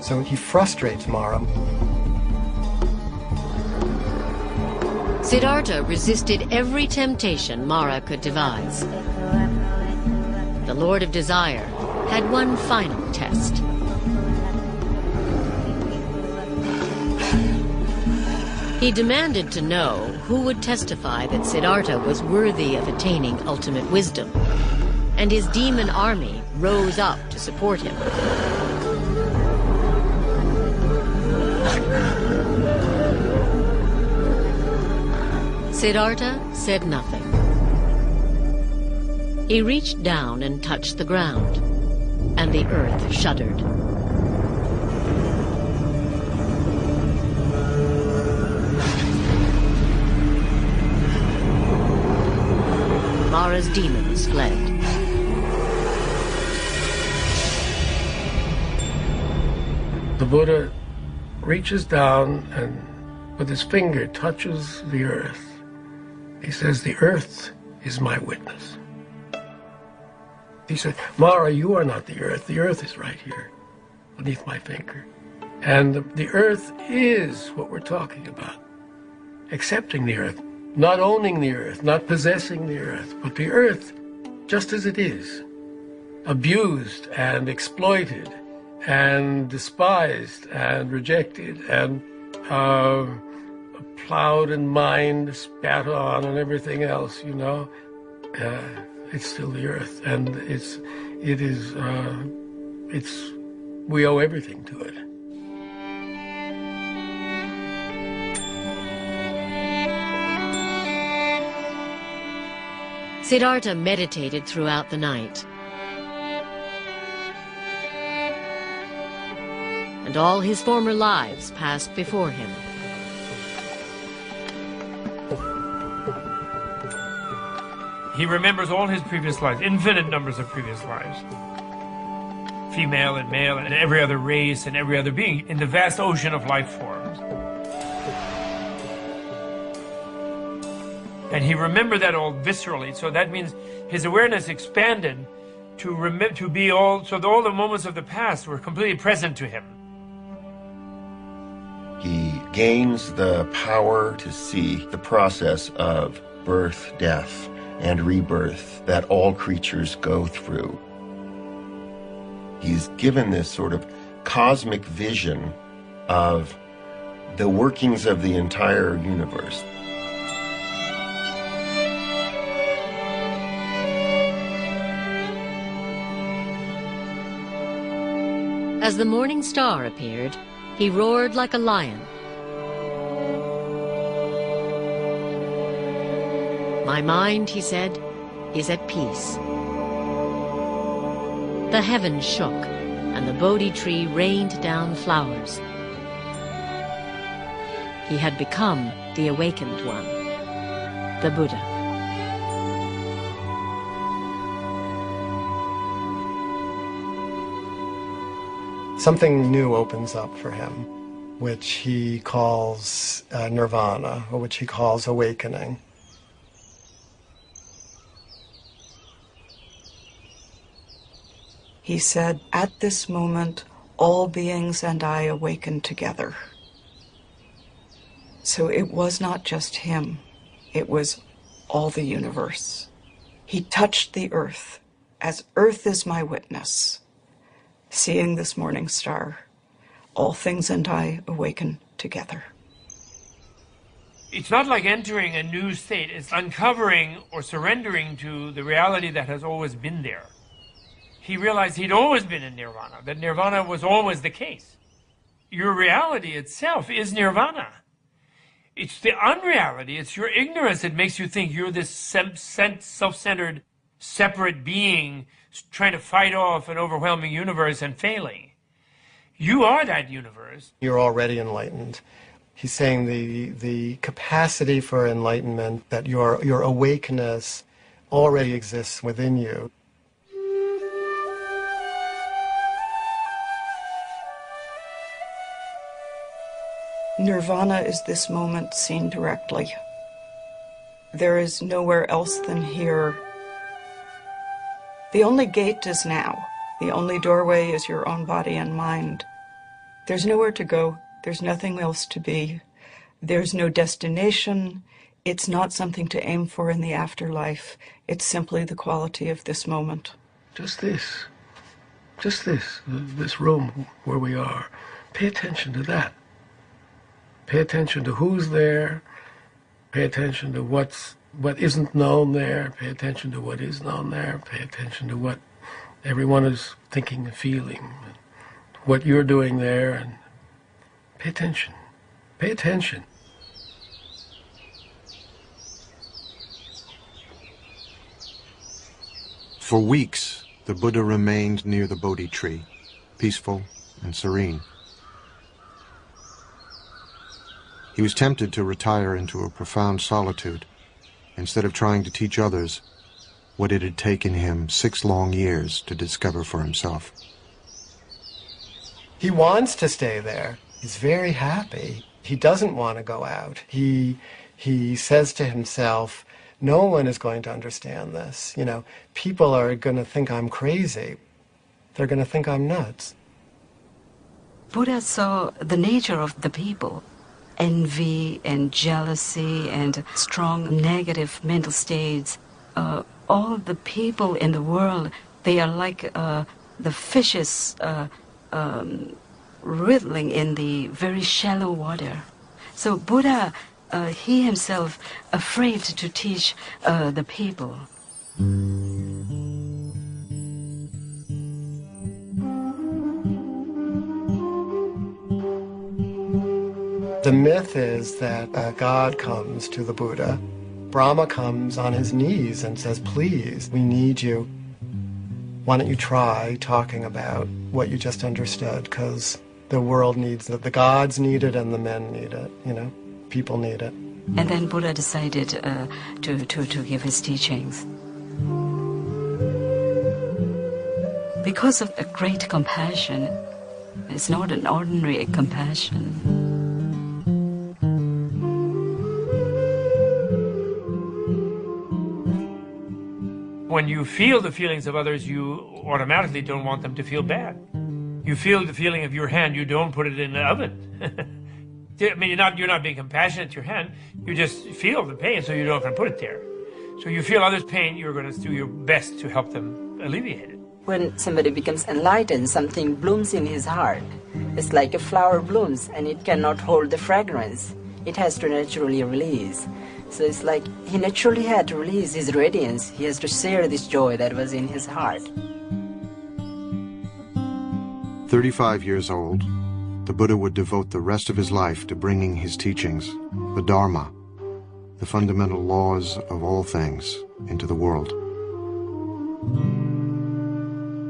So he frustrates Mara.
Siddhartha resisted every temptation Mara could devise. The Lord of Desire had one final test. He demanded to know who would testify that Siddhartha was worthy of attaining ultimate wisdom, and his demon army rose up to support him. Siddhartha said nothing. He reached down and touched the ground, and the earth shuddered. Mara's demons fled.
The Buddha reaches down and with his finger touches the earth. He says, "The earth is my witness." He said, "Mara, you are not the earth. The earth is right here, beneath my finger." And the earth is what we're talking about. Accepting the earth, not owning the earth, not possessing the earth, but the earth just as it is, abused and exploited and despised and rejected and plowed and mined, spat on, and everything else, you know. It's still the earth, and we owe everything to it.
Siddhartha meditated throughout the night, and all his former lives passed before him.
He remembers all his previous lives, infinite numbers of previous lives. Female and male and every other race and every other being in the vast ocean of life forms. And he remembered that all viscerally, so that means his awareness expanded to be all, so that all the moments of the past were completely present to him.
He gains the power to see the process of birth, death, and rebirth that all creatures go through. He's given this sort of cosmic vision of the workings of the entire universe.
As the morning star appeared, he roared like a lion. "My mind," he said, "is at peace." The heavens shook, and the Bodhi tree rained down flowers. He had become the awakened one, the Buddha.
Something new opens up for him, which he calls nirvana, or which he calls awakening.
He said, "At this moment, all beings and I awaken together." So it was not just him, it was all the universe. He touched the earth, as earth is my witness. Seeing this morning star, all things and I awaken together.
It's not like entering a new state, it's uncovering or surrendering to the reality that has always been there. He realized he'd always been in nirvana, that nirvana was always the case. Your reality itself is nirvana. It's the unreality, it's your ignorance that makes you think you're this self-centered, separate being trying to fight off an overwhelming universe and failing. You are that universe.
You're already enlightened. He's saying the capacity for enlightenment, that your awakeness already exists within you.
Nirvana is this moment seen directly. There is nowhere else than here. The only gate is now. The only doorway is your own body and mind. There's nowhere to go. There's nothing else to be. There's no destination. It's not something to aim for in the afterlife. It's simply the quality of this moment.
Just this room where we are. Pay attention to that. Pay attention to who's there. Pay attention to what isn't known there. Pay attention to what is known there. Pay attention to what everyone is thinking and feeling. What you're doing there, and pay attention. Pay attention.
For weeks, the Buddha remained near the Bodhi tree, peaceful and serene. He was tempted to retire into a profound solitude, instead of trying to teach others what it had taken him 6 long years to discover for himself.
He wants to stay there. He's very happy. He doesn't want to go out. He says to himself, no one is going to understand this. You know, people are going to think I'm crazy. They're going to think I'm nuts.
Buddha saw the nature of the people. Envy and jealousy and strong negative mental states. All the people in the world, they are like the fishes wriggling in the very shallow water. So Buddha, he himself, afraid to teach the people.
The myth is that God comes to the Buddha. Brahma comes on his knees and says, please, we need you. Why don't you try talking about what you just understood? Because the world needs it. The gods need it and the men need it, you know? People need it.
And then Buddha decided to give his teachings. Because of a great compassion. It's not an ordinary compassion.
When you feel the feelings of others, you automatically don't want them to feel bad. You feel the feeling of your hand, you don't put it in the oven. I mean, you're not being compassionate to your hand, you just feel the pain, so you don't have to put it there. So you feel others' pain, you're going to do your best to help them alleviate it.
When somebody becomes enlightened, something blooms in his heart. It's like a flower blooms and it cannot hold the fragrance. It has to naturally release. So it's like he naturally had to release his radiance. He has to share this joy that was in his heart.
35 years old, the Buddha would devote the rest of his life to bringing his teachings, the Dharma, the fundamental laws of all things, into the world.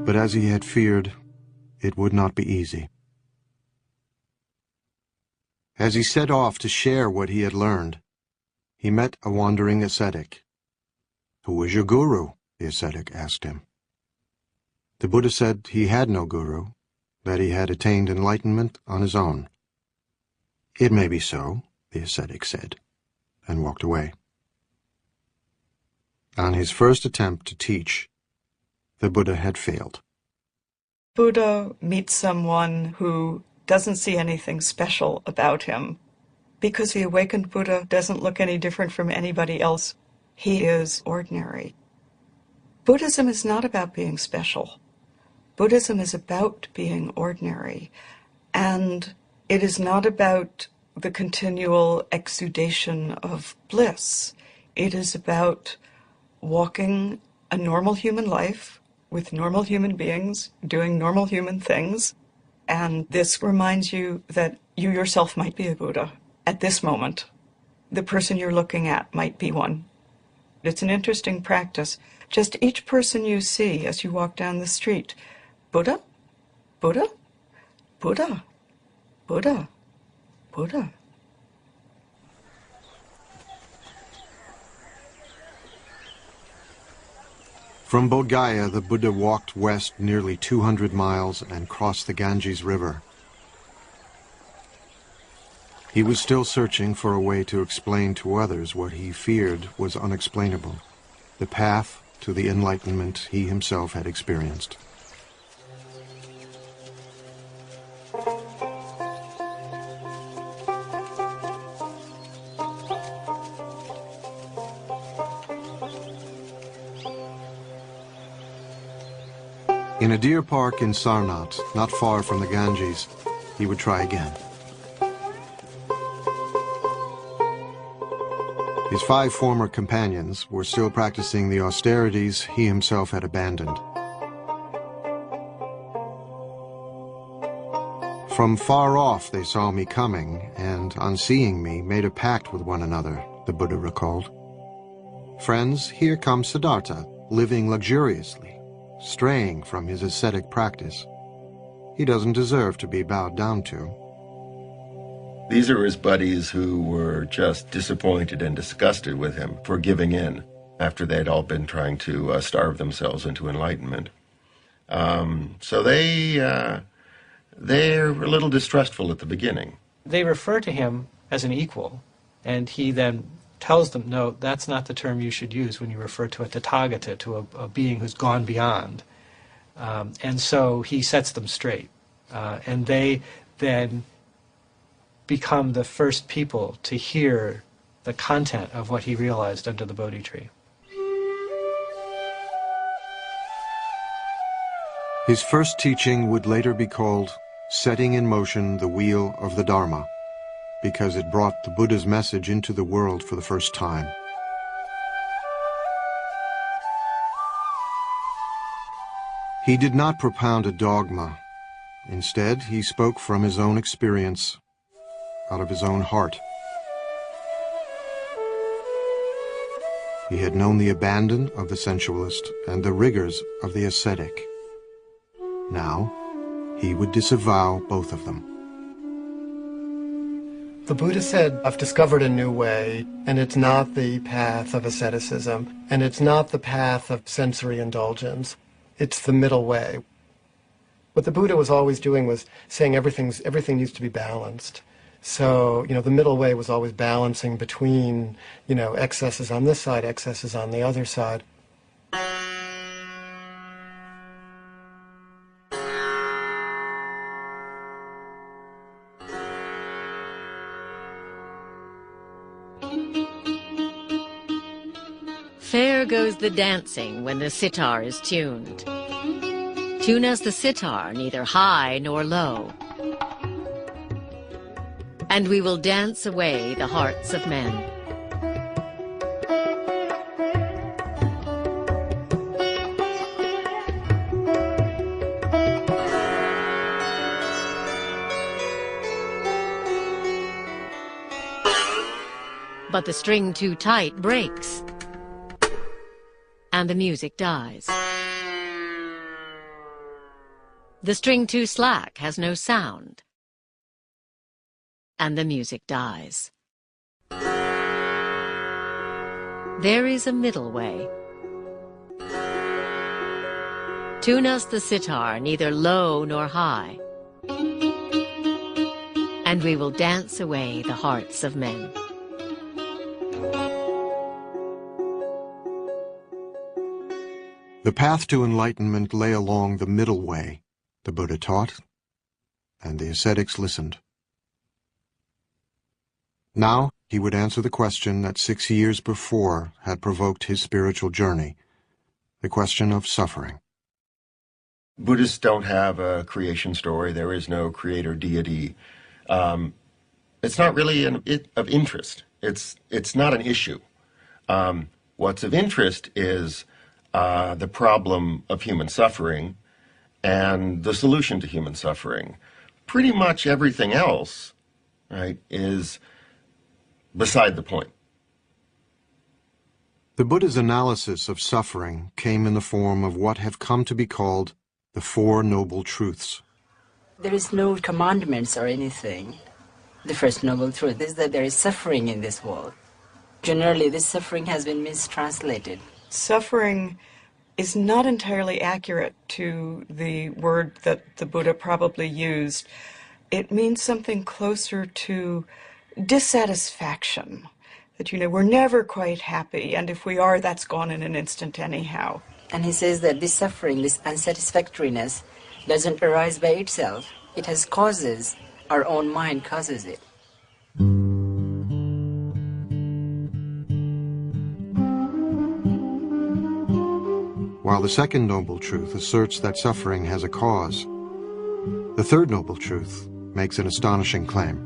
But as he had feared, it would not be easy. As he set off to share what he had learned, he met a wandering ascetic. "Who was your guru?" the ascetic asked him. The Buddha said he had no guru, that he had attained enlightenment on his own. "It may be so," the ascetic said, and walked away. On his first attempt to teach, the Buddha had failed.
Buddha meets someone who doesn't see anything special about him. Because the awakened Buddha doesn't look any different from anybody else. He is ordinary. Buddhism is not about being special. Buddhism is about being ordinary. And it is not about the continual exudation of bliss. It is about walking a normal human life with normal human beings, doing normal human things. And this reminds you that you yourself might be a Buddha. At this moment, the person you're looking at might be one. It's an interesting practice. Just each person you see as you walk down the street, Buddha, Buddha, Buddha, Buddha, Buddha.
From Bodh Gaya, the Buddha walked west nearly 200 miles and crossed the Ganges River. He was still searching for a way to explain to others what he feared was unexplainable, the path to the enlightenment he himself had experienced. In a deer park in Sarnath, not far from the Ganges, he would try again. His 5 former companions were still practicing the austerities he himself had abandoned. From far off they saw me coming, and on seeing me made a pact with one another, the Buddha recalled. Friends, here comes Siddhartha, living luxuriously, straying from his ascetic practice. He doesn't deserve to be bowed down to.
These are his buddies who were just disappointed and disgusted with him for giving in after they'd all been trying to starve themselves into enlightenment. So they're a little distrustful at the beginning.
They refer to him as an equal, and he then tells them, no, that's not the term you should use when you refer to a Tathagata, to a being who's gone beyond. And so he sets them straight. And they then become the first people to hear the content of what he realized under the Bodhi tree.
His first teaching would later be called setting in motion the wheel of the Dharma, because it brought the Buddha's message into the world for the first time. He did not propound a dogma. Instead, he spoke from his own experience, out of his own heart. He had known the abandon of the sensualist and the rigors of the ascetic. Now, he would disavow both of them.
The Buddha said, I've discovered a new way, and it's not the path of asceticism, and it's not the path of sensory indulgence. It's the middle way. What the Buddha was always doing was saying everything needs to be balanced. So, the middle way was always balancing between, excesses on this side, excesses on the other side.
Fair goes the dancing when the sitar is tuned. Tune us the sitar, neither high nor low, and we will dance away the hearts of men. But the string too tight breaks, and the music dies. The string too slack has no sound, and the music dies. There is a middle way. Tune us the sitar, neither low nor high, and we will dance away the hearts of men.
The path to enlightenment lay along the middle way, the Buddha taught, and the ascetics listened. Now he would answer the question that 6 years before had provoked his spiritual journey, the question of suffering.
Buddhists don't have a creation story. There is no creator deity. It's not really of interest. It's not an issue. What's of interest is the problem of human suffering and the solution to human suffering. Pretty much everything else, right, is beside the point.
The Buddha's analysis of suffering came in the form of what have come to be called the Four Noble Truths.
There is no commandments or anything. The first noble truth is that there is suffering in this world. Generally, this suffering has been mistranslated.
Suffering is not entirely accurate to the word that the Buddha probably used. It means something closer to dissatisfaction, that, we're never quite happy, and if we are, that's gone in an instant anyhow.
And he says that this suffering, this unsatisfactoriness, doesn't arise by itself. It has causes. Our own mind causes it.
While while the second noble truth asserts that suffering has a cause, the third noble truth makes an astonishing claim.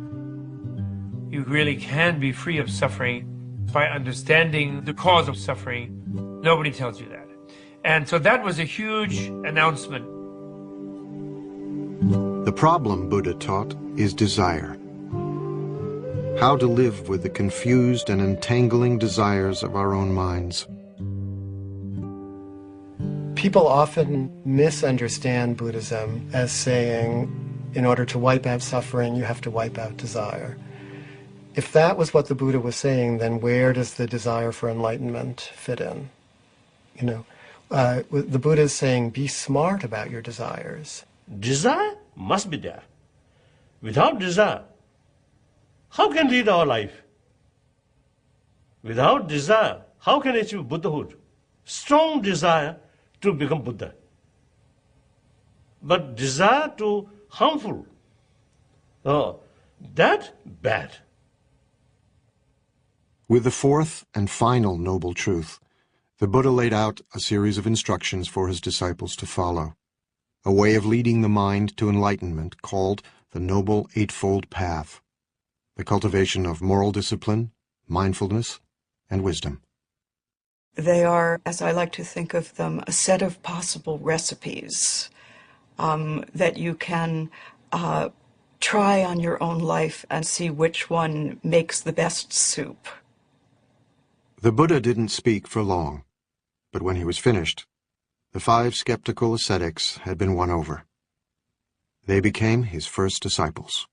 You really can be free of suffering by understanding the cause of suffering. Nobody tells you that. And so that was a huge announcement.
The problem, Buddha taught, is desire. How to live with the confused and entangling desires of our own minds.
People often misunderstand Buddhism as saying, in order to wipe out suffering, you have to wipe out desire. If that was what the Buddha was saying, then where does the desire for enlightenment fit in? You know, the Buddha is saying, be smart about your desires.
Desire must be there. Without desire, how can lead our life? Without desire, how can achieve Buddhahood? Strong desire to become Buddha. But desire to harmful, that bad.
With the fourth and final noble truth, the Buddha laid out a series of instructions for his disciples to follow, a way of leading the mind to enlightenment called the Noble Eightfold Path, the cultivation of moral discipline, mindfulness, and wisdom.
They are, as I like to think of them, a set of possible recipes that you can try on your own life and see which one makes the best soup.
The Buddha didn't speak for long, but when he was finished, the 5 skeptical ascetics had been won over. They became his first disciples.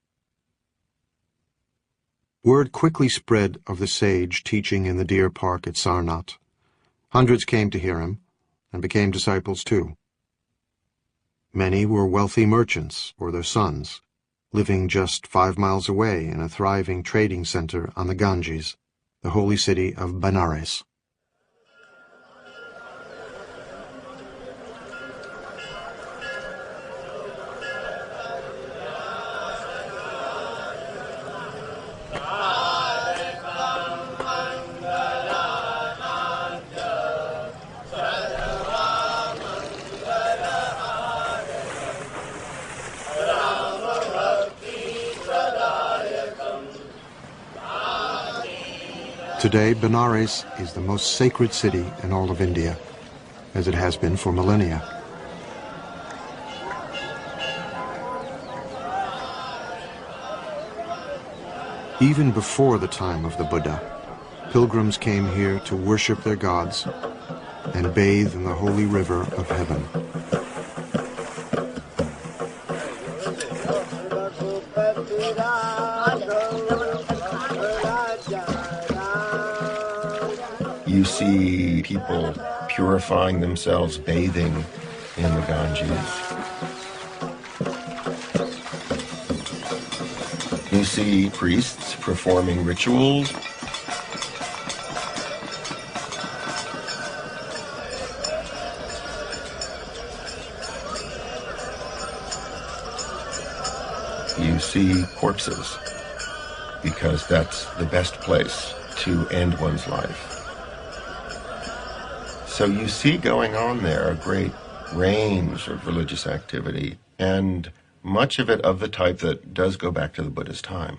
Word quickly spread of the sage teaching in the deer park at Sarnath. Hundreds came to hear him and became disciples too. Many were wealthy merchants or their sons, living just 5 miles away in a thriving trading center on the Ganges, the holy city of Benares. Today, Benares is the most sacred city in all of India, as it has been for millennia. Even before the time of the Buddha, pilgrims came here to worship their gods and bathe in the holy river of heaven.
You see people purifying themselves, bathing in the Ganges. You see priests performing rituals. You see corpses, because that's the best place to end one's life. So you see going on there a great range of religious activity, and much of it of the type that does go back to the Buddha's time.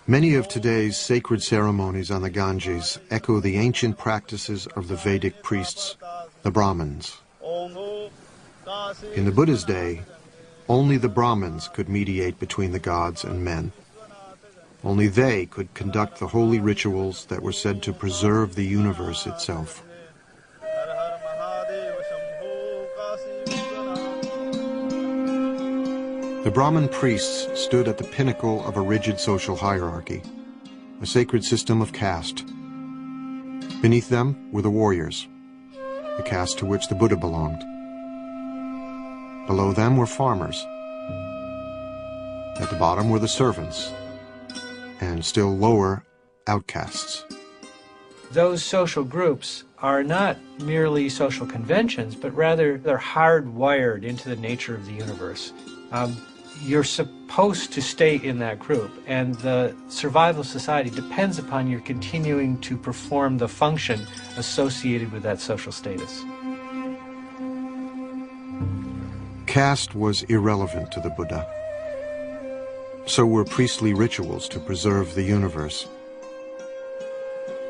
Many of today's sacred ceremonies on the Ganges echo the ancient practices of the Vedic priests, the Brahmins. In the Buddha's day, only the Brahmins could mediate between the gods and men. Only they could conduct the holy rituals that were said to preserve the universe itself. The Brahmin priests stood at the pinnacle of a rigid social hierarchy, a sacred system of caste. Beneath them were the warriors, the caste to which the Buddha belonged. Below them were farmers. At the bottom were the servants, and still lower, outcasts.
Those social groups are not merely social conventions, but rather they're hardwired into the nature of the universe. you're supposed to stay in that group, and the survival of society depends upon your continuing to perform the function associated with that social status.
Caste was irrelevant to the Buddha. So were priestly rituals to preserve the universe.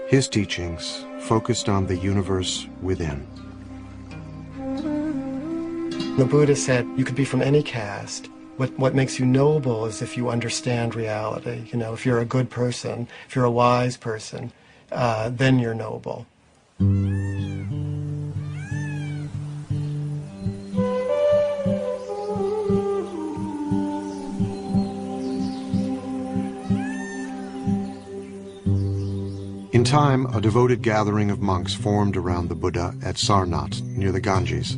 His teachings focused on the universe within.
The Buddha said you could be from any caste. What makes you noble is if you understand reality. You know, if you're a good person, if you're a wise person, then you're noble.
In time, a devoted gathering of monks formed around the Buddha at Sarnath, near the Ganges.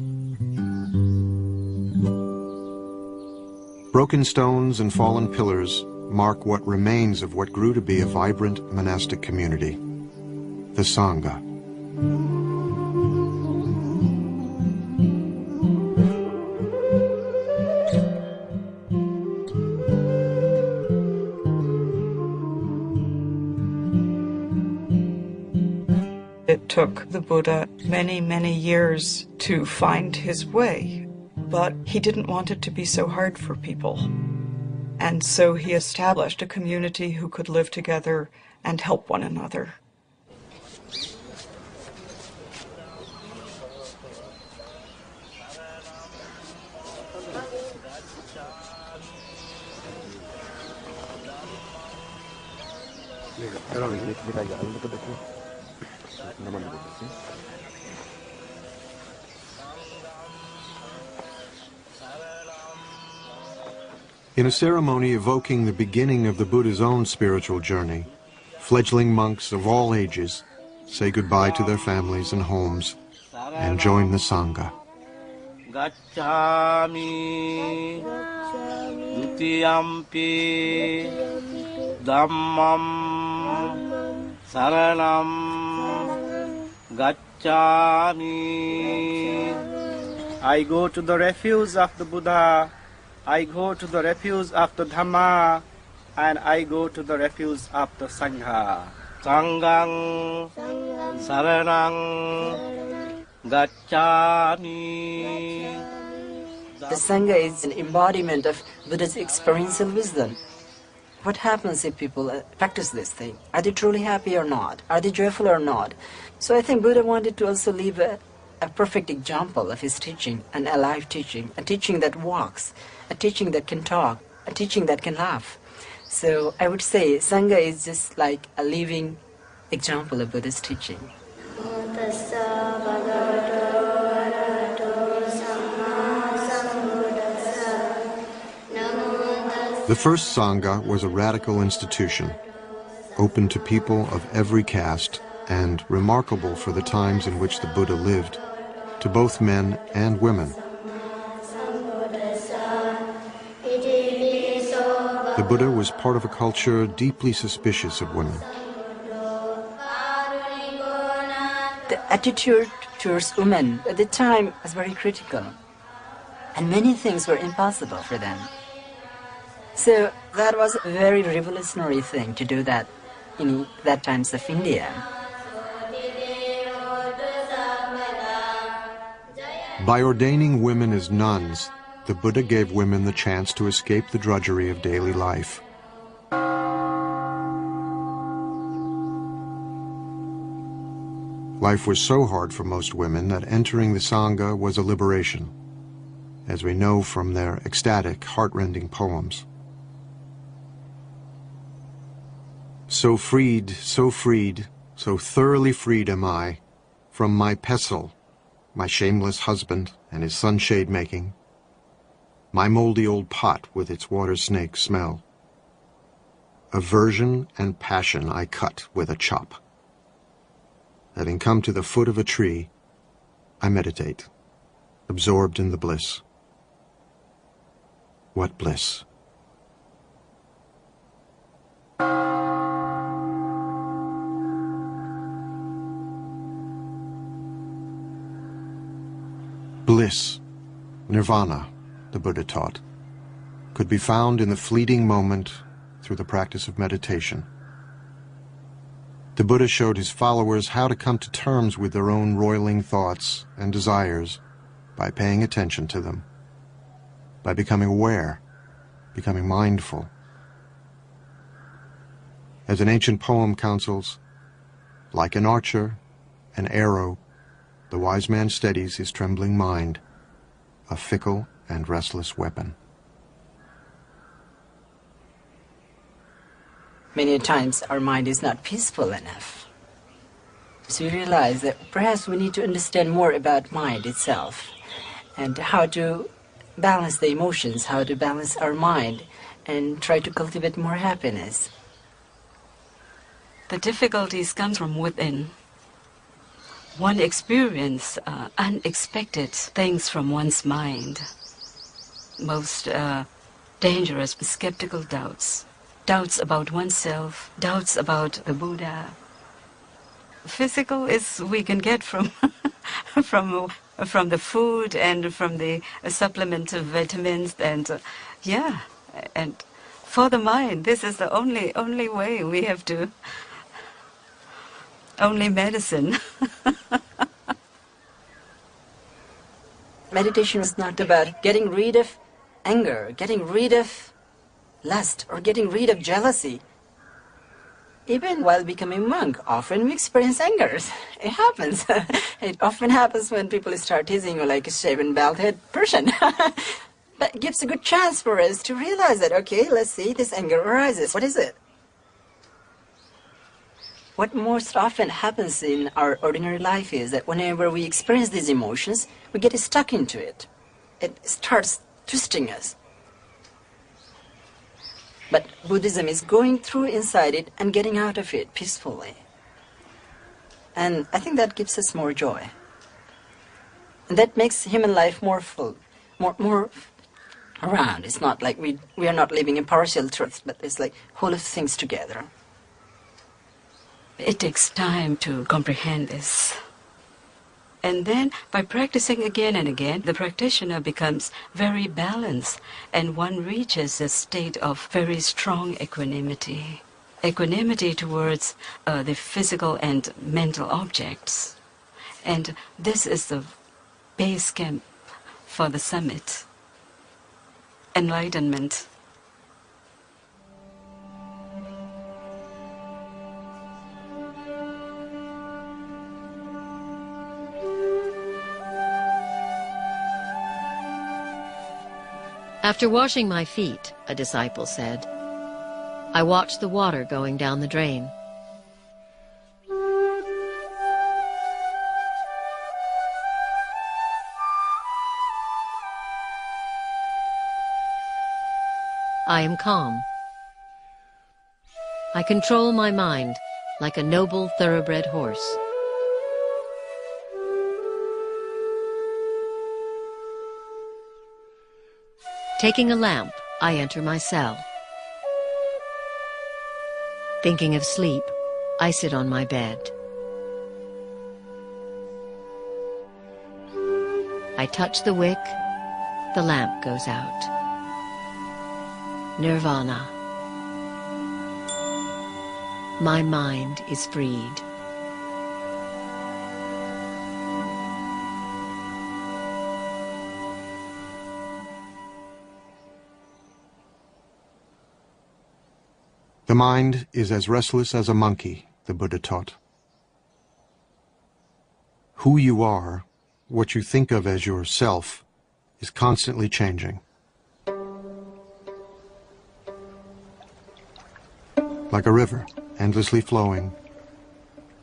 Broken stones and fallen pillars mark what remains of what grew to be a vibrant monastic community, the Sangha.
It took the Buddha many, many years to find his way, but he didn't want it to be so hard for people. And so he established a community who could live together and help one another.
In a ceremony evoking the beginning of the Buddha's own spiritual journey, fledgling monks of all ages say goodbye to their families and homes and join the Sangha.
Gacchami dutiyampi dhammam saranam gacchami. I go to the refuge of the Buddha, I go to the refuge of the Dhamma, and I go to the refuge of the Sangha. Sanghang saranang gacchami.
The Sangha is an embodiment of Buddha's experiential wisdom. What happens if people practice this thing? Are they truly happy or not? Are they joyful or not? So I think Buddha wanted to also leave a perfect example of his teaching, an alive teaching, a teaching that walks, a teaching that can talk, a teaching that can laugh. So I would say Sangha is just like a living example of Buddha's teaching.
The first Sangha was a radical institution, open to people of every caste and remarkable for the times in which the Buddha lived, to both men and women. The Buddha was part of a culture deeply suspicious of women.
The attitude towards women at the time was very critical, and many things were impossible for them. So that was a very revolutionary thing to do that in that times of India.
By ordaining women as nuns, the Buddha gave women the chance to escape the drudgery of daily life. Life was so hard for most women that entering the Sangha was a liberation, as we know from their ecstatic, heart-rending poems. So freed, so thoroughly freed am I from my pestle, my shameless husband and his sunshade making, my moldy old pot with its water snake smell. Aversion and passion I cut with a chop. Having come to the foot of a tree, I meditate, absorbed in the bliss. What bliss! Bliss, nirvana, the Buddha taught, could be found in the fleeting moment through the practice of meditation. The Buddha showed his followers how to come to terms with their own roiling thoughts and desires by paying attention to them, by becoming aware, becoming mindful. As an ancient poem counsels, like an archer, an arrow, the wise man steadies his trembling mind, a fickle and restless weapon.
Many times our mind is not peaceful enough. So we realize that perhaps we need to understand more about mind itself and how to balance the emotions, how to balance our mind and try to cultivate more happiness.
The difficulties come from within. One experiences unexpected things from one's mind. Most dangerous, skeptical doubts. Doubts about oneself, doubts about the Buddha. Physical is we can get from from the food and from the supplement of vitamins and and for the mind this is the only way we have to. Only medicine.
Meditation is not about getting rid of anger, getting rid of lust, or getting rid of jealousy. Even while becoming monk, often we experience anger. It happens. It often happens when people start teasing you like a shaven, bald-headed person. But it gives a good chance for us to realize that, okay, let's see, this anger arises. What is it? What most often happens in our ordinary life is that whenever we experience these emotions, we get stuck into it. It starts twisting us. But Buddhism is going through inside it and getting out of it peacefully. And I think that gives us more joy. And that makes human life more full, more around. It's not like we are not living in partial truth, but it's like whole of things together.
It takes time to comprehend this. And then, by practicing again and again, the practitioner becomes very balanced, and one reaches a state of very strong equanimity. Equanimity towards the physical and mental objects. And this is the base camp for the summit. Enlightenment.
After washing my feet, a disciple said, I watched the water going down the drain. I am calm. I control my mind like a noble thoroughbred horse. Taking a lamp, I enter my cell. Thinking of sleep, I sit on my bed. I touch the wick, the lamp goes out. Nirvana. My mind is freed.
The mind is as restless as a monkey, the Buddha taught. Who you are, what you think of as your self, is constantly changing. Like a river, endlessly flowing,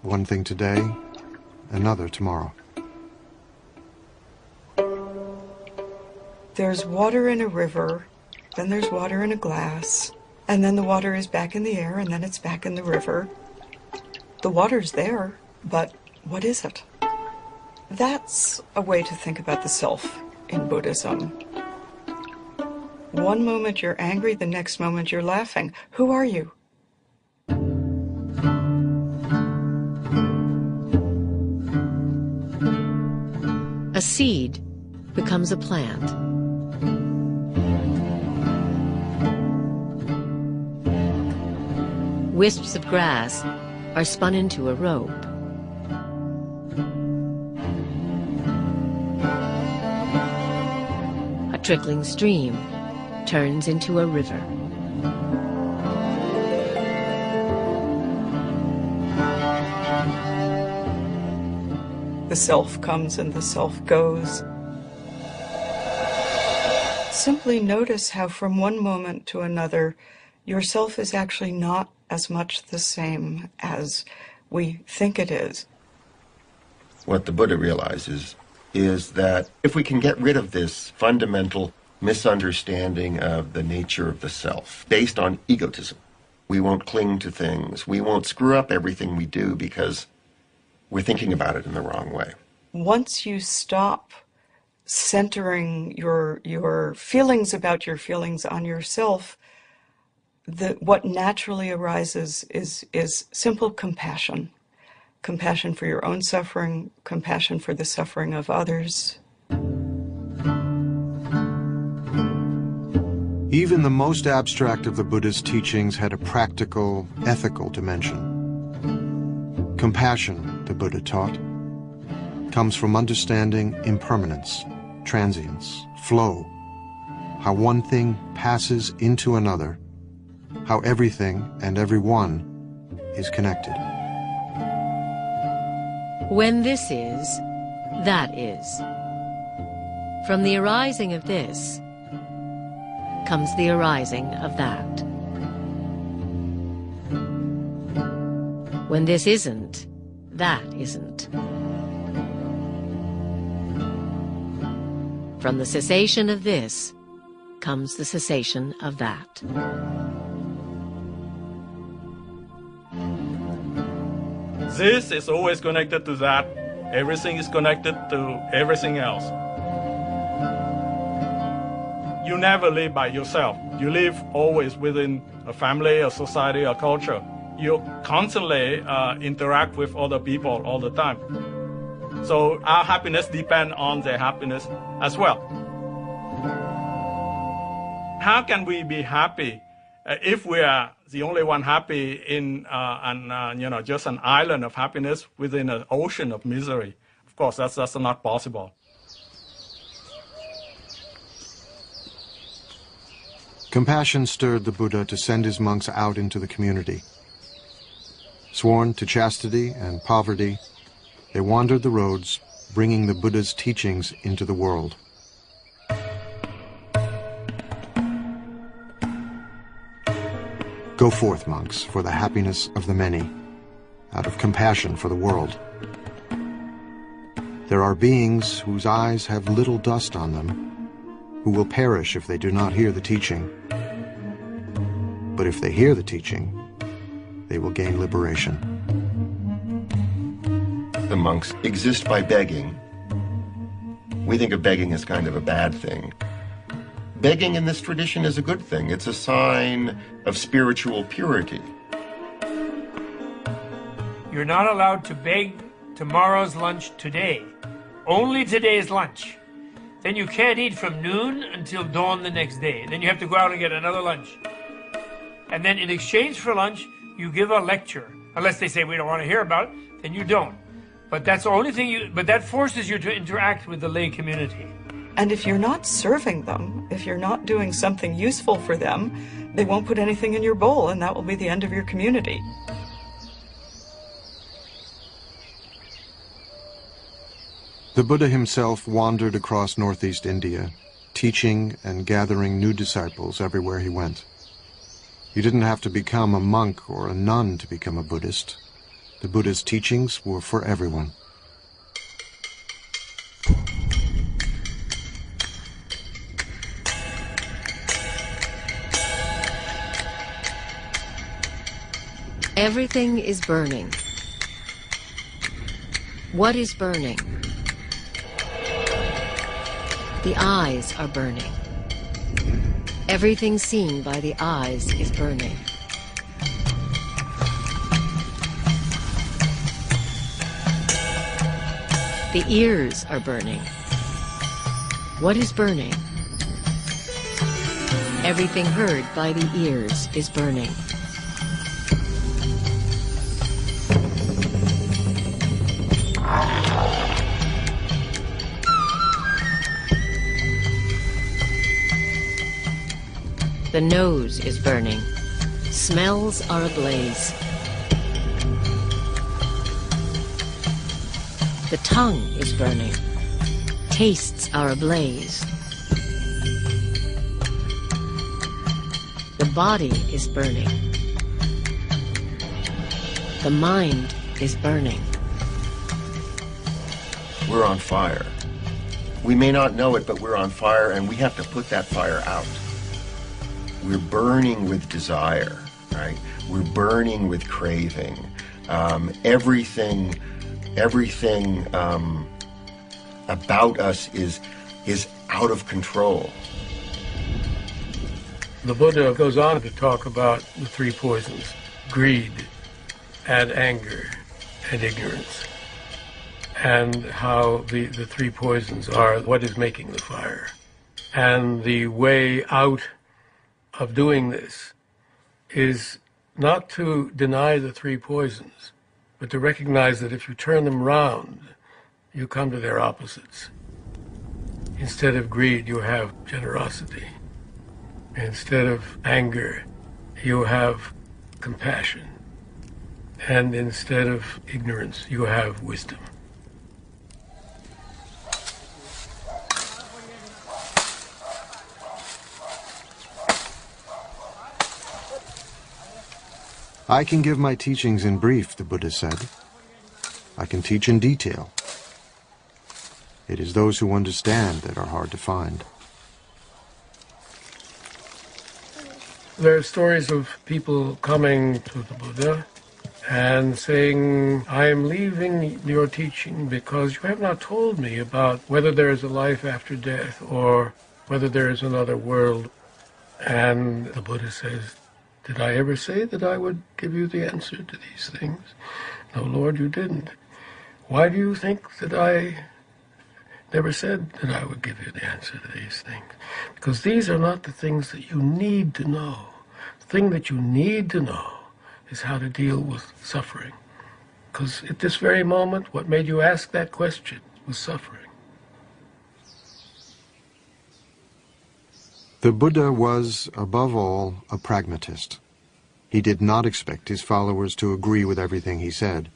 one thing today, another tomorrow.
There's water in a river, then there's water in a glass, and then the water is back in the air, and then it's back in the river. The water's there, but what is it? That's a way to think about the self in Buddhism. One moment you're angry, the next moment you're laughing. Who are you?
A seed becomes a plant. Wisps of grass are spun into a rope. A trickling stream turns into a river.
The self comes and the self goes. Simply notice how from one moment to another, yourself is actually not as much the same as we think it is.
What the Buddha realizes is that if we can get rid of this fundamental misunderstanding of the nature of the self, based on egotism, we won't cling to things, we won't screw up everything we do because we're thinking about it in the wrong way.
Once you stop centering your feelings about your feelings on yourself, what naturally arises is simple compassion. Compassion for your own suffering, compassion for the suffering of others.
Even the most abstract of the Buddha's teachings had a practical, ethical dimension. Compassion, the Buddha taught, comes from understanding impermanence, transience, flow, how one thing passes into another, how everything and everyone is connected.
When this is, that is. From the arising of this comes the arising of that. When this isn't, that isn't. From the cessation of this comes the cessation of that.
This is always connected to that. Everything is connected to everything else. You never live by yourself. You live always within a family, a society, a culture. You constantly interact with other people all the time. So our happiness depends on their happiness as well. How can we be happy if we are the only one happy in just an island of happiness within an ocean of misery? Of course, that's not possible.
Compassion stirred the Buddha to send his monks out into the community. Sworn to chastity and poverty, they wandered the roads, bringing the Buddha's teachings into the world. Go forth, monks, for the happiness of the many, out of compassion for the world. There are beings whose eyes have little dust on them, who will perish if they do not hear the teaching. But if they hear the teaching, they will gain liberation.
The monks exist by begging. We think of begging as kind of a bad thing. Begging in this tradition is a good thing. It's a sign of spiritual purity.
You're not allowed to beg tomorrow's lunch today. Only today's lunch. Then you can't eat from noon until dawn the next day. Then you have to go out and get another lunch. And then in exchange for lunch, you give a lecture. Unless they say we don't want to hear about it, then you don't. But that's the only thing but that forces you to interact with the lay community.
And if you're not serving them, if you're not doing something useful for them, they won't put anything in your bowl, and that will be the end of your community.
The Buddha himself wandered across northeast India, teaching and gathering new disciples everywhere he went. You didn't have to become a monk or a nun to become a Buddhist. The Buddha's teachings were for everyone.
Everything is burning. What is burning? The eyes are burning. Everything seen by the eyes is burning. The ears are burning. What is burning? Everything heard by the ears is burning. The nose is burning. Smells are ablaze. The tongue is burning. Tastes are ablaze. The body is burning. The mind is burning.
We're on fire. We may not know it, but we're on fire, and we have to put that fire out. We're burning with desire, right? We're burning with craving. Everything about us is out of control.
The Buddha goes on to talk about the three poisons: greed and anger and ignorance, and how the three poisons are what is making the fire. And the way out of doing this is not to deny the three poisons, but to recognize that if you turn them round, you come to their opposites. Instead of greed, you have generosity. Instead of anger, you have compassion. And instead of ignorance, you have wisdom.
I can give my teachings in brief, the Buddha said. I can teach in detail. It is those who understand that are hard to find.
There are stories of people coming to the Buddha and saying, I am leaving your teaching because you have not told me about whether there is a life after death or whether there is another world. And the Buddha says, did I ever say that I would give you the answer to these things? No, Lord, you didn't. Why do you think that I never said that I would give you the answer to these things? Because these are not the things that you need to know. The thing that you need to know is how to deal with suffering. Because at this very moment, what made you ask that question was suffering.
The Buddha was, above all, a pragmatist. He did not expect his followers to agree with everything he said.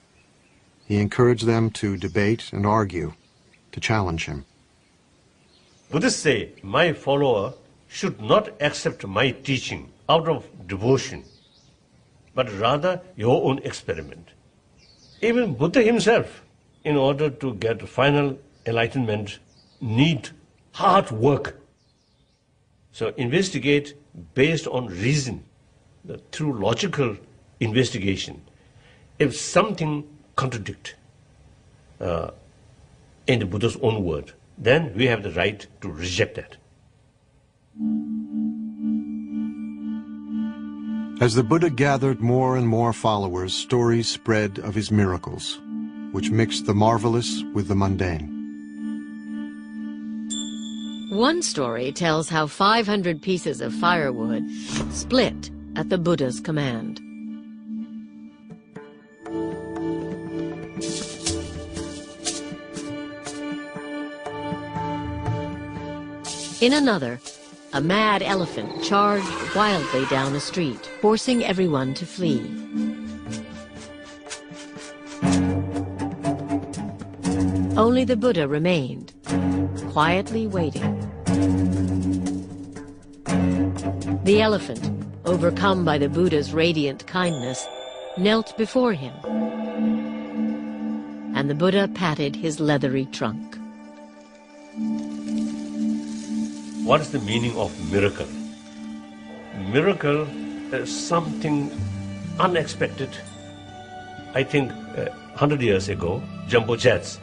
He encouraged them to debate and argue, to challenge him.
Buddhists say, my follower should not accept my teaching out of devotion, but rather your own experiment. Even Buddha himself, in order to get final enlightenment, need hard work. So investigate based on reason, through logical investigation. If something contradicts in the Buddha's own word, then we have the right to reject that.
As the Buddha gathered more and more followers, stories spread of his miracles, which mixed the marvelous with the mundane.
One story tells how 500 pieces of firewood split at the Buddha's command. In another, a mad elephant charged wildly down a street, forcing everyone to flee. Only the Buddha remained, quietly waiting. The elephant, overcome by the Buddha's radiant kindness, knelt before him, and the Buddha patted his leathery trunk.
What is the meaning of miracle? Miracle is something unexpected. I think 100 years ago, jumbo jets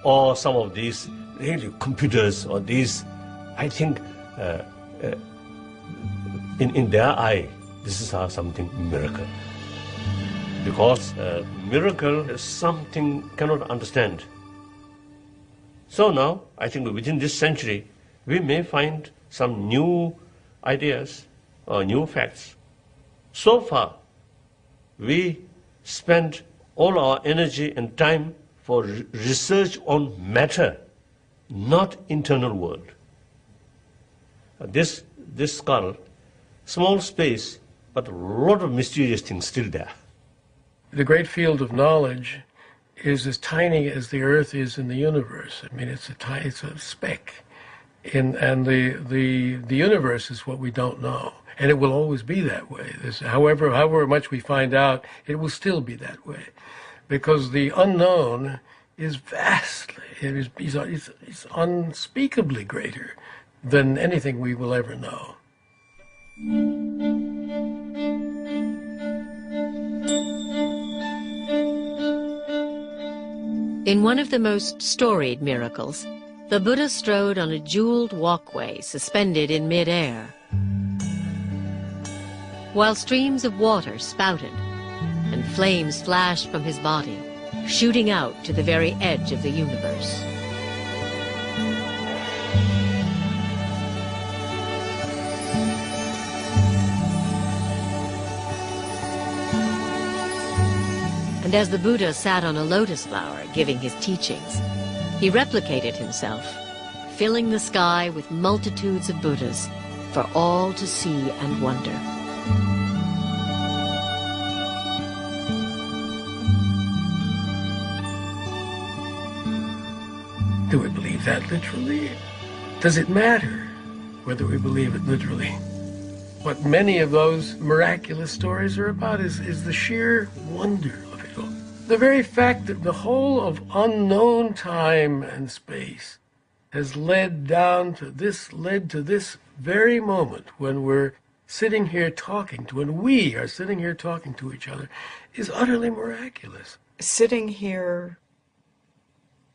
or some of these really computers or these, I think in their eye, this is something miracle. Because miracle is something cannot understand. So now, I think within this century, we may find some new ideas or new facts. So far, we spend all our energy and time for research on matter, not internal world. This skull small space, but a lot of mysterious things still there.
The great field of knowledge is as tiny as the Earth is in the universe. I mean, it's a speck. And the universe is what we don't know. And it will always be that way. However much we find out, it will still be that way. Because the unknown is vastly, it's unspeakably greater than anything we will ever know.
In one of the most storied miracles, the Buddha strode on a jeweled walkway suspended in mid-air, while streams of water spouted and flames flashed from his body, shooting out to the very edge of the universe. And as the Buddha sat on a lotus flower giving his teachings, he replicated himself, filling the sky with multitudes of Buddhas for all to see and wonder.
Do we believe that literally? Does it matter whether we believe it literally? What many of those miraculous stories are about is the sheer wonder of it all. The very fact that the whole of unknown time and space has led to this very moment when we're sitting here talking to, when we are sitting here talking to each other, is utterly miraculous.
Sitting here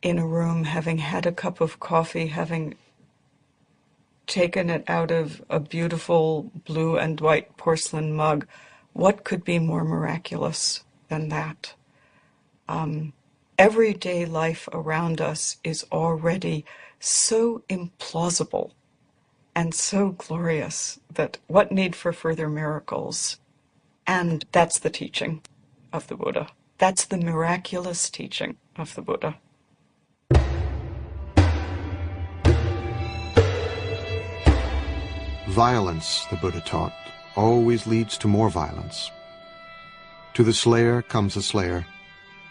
in a room, having had a cup of coffee, having taken it out of a beautiful blue and white porcelain mug, what could be more miraculous than that? Everyday life around us is already so implausible and so glorious that what need for further miracles? And that's the teaching of the Buddha. That's the miraculous teaching of the Buddha.
Violence, the Buddha taught, always leads to more violence. To the slayer comes a slayer.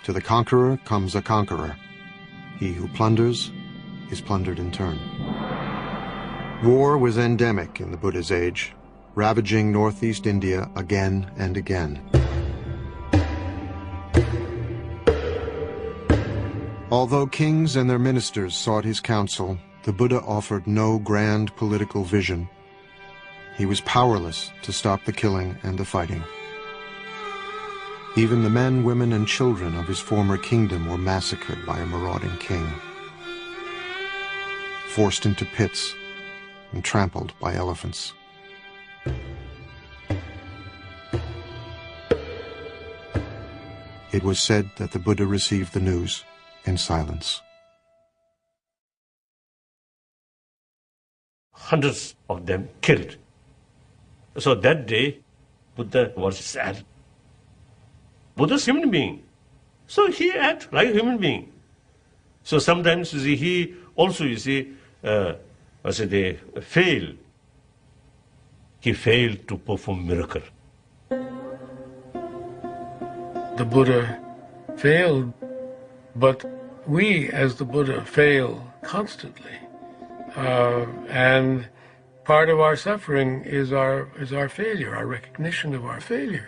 To the conqueror comes a conqueror. He who plunders is plundered in turn. War was endemic in the Buddha's age, ravaging northeast India again and again. Although kings and their ministers sought his counsel, the Buddha offered no grand political vision. He was powerless to stop the killing and the fighting. Even the men, women, and children of his former kingdom were massacred by a marauding king, forced into pits and trampled by elephants. It was said that the Buddha received the news in silence.
Hundreds of them killed. So that day, Buddha was sad. Buddha's a human being. So he acts like a human being. So sometimes he also, they fail. He failed to perform miracle.
The Buddha failed, but we as the Buddha fail constantly. And part of our suffering is our failure, our recognition of our failure.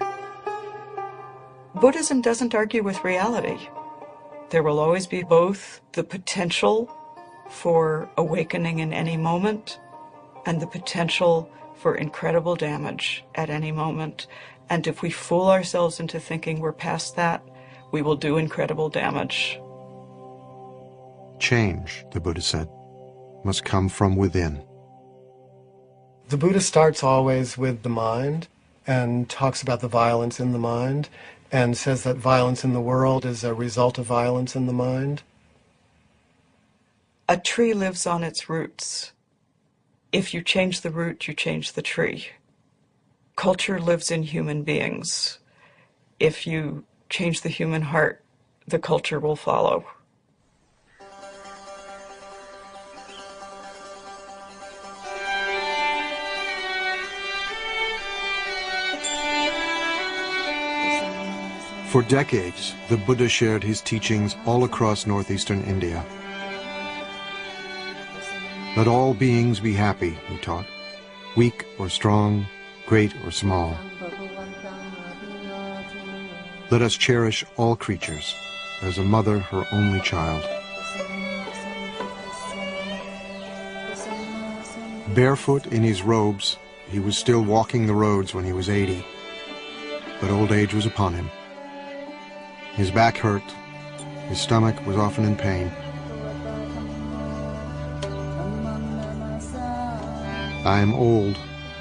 Buddhism doesn't argue with reality. There will always be both the potential for awakening in any moment and the potential for incredible damage at any moment. And if we fool ourselves into thinking we're past that, we will do incredible damage.
Change, the Buddha said, must come from within.
The Buddha starts always with the mind and talks about the violence in the mind and says that violence in the world is a result of violence in the mind.
A tree lives on its roots. If you change the root, you change the tree. Culture lives in human beings. If you change the human heart, the culture will follow.
For decades, the Buddha shared his teachings all across northeastern India. Let all beings be happy, he taught, weak or strong, great or small. Let us cherish all creatures as a mother her only child. Barefoot in his robes, he was still walking the roads when he was 80, but old age was upon him. His back hurt, his stomach was often in pain. I am old,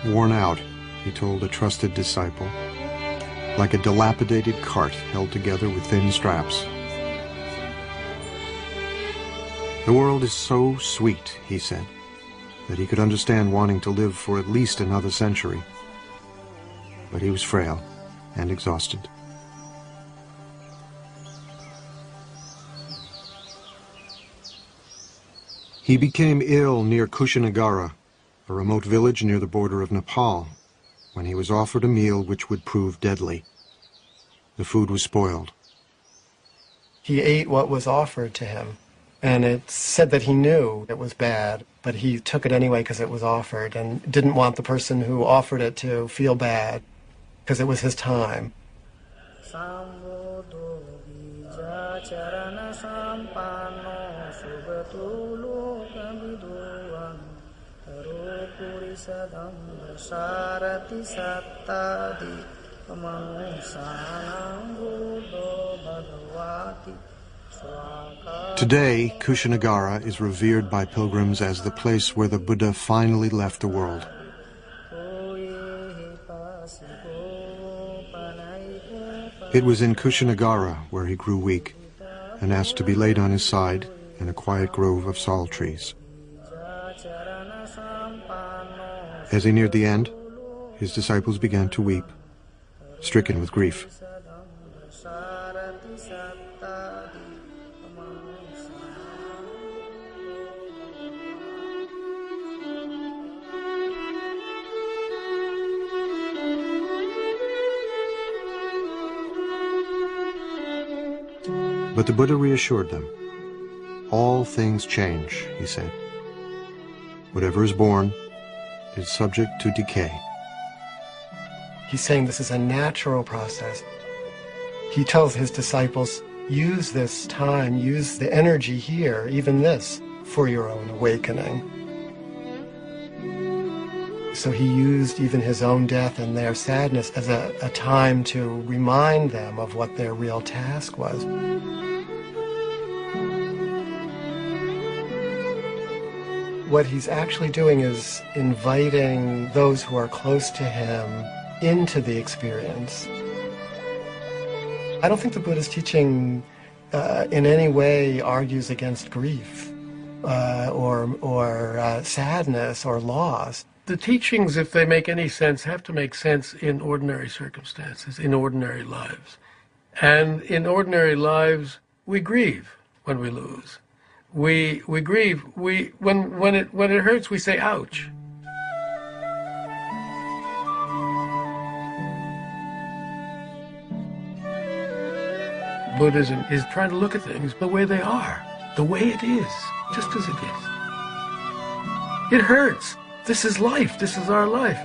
worn out, he told a trusted disciple, like a dilapidated cart held together with thin straps. The world is so sweet, he said, that he could understand wanting to live for at least another century. But he was frail and exhausted. He became ill near Kushinagara, a remote village near the border of Nepal, when he was offered a meal which would prove deadly. The food was spoiled.
He ate what was offered to him, and it said that he knew it was bad, but he took it anyway because it was offered and didn't want the person who offered it to feel bad because it was his time.
Today, Kushinagara is revered by pilgrims as the place where the Buddha finally left the world. It was in Kushinagara where he grew weak and asked to be laid on his side in a quiet grove of sal trees. As he neared the end, his disciples began to weep, stricken with grief. But the Buddha reassured them. All things change, he said. Whatever is born is subject to decay.
He's saying this is a natural process. He tells his disciples, use this time, use the energy here, even this, for your own awakening. So he used even his own death and their sadness as a time to remind them of what their real task was. What he's actually doing is inviting those who are close to him into the experience. I don't think the Buddha's teaching in any way argues against grief or sadness or loss.
The teachings, if they make any sense, have to make sense in ordinary circumstances, in ordinary lives. And in ordinary lives, we grieve when we lose. We grieve. When it hurts, we say, ouch. Buddhism is trying to look at things the way they are, the way it is, just as it is. It hurts. This is life. This is our life.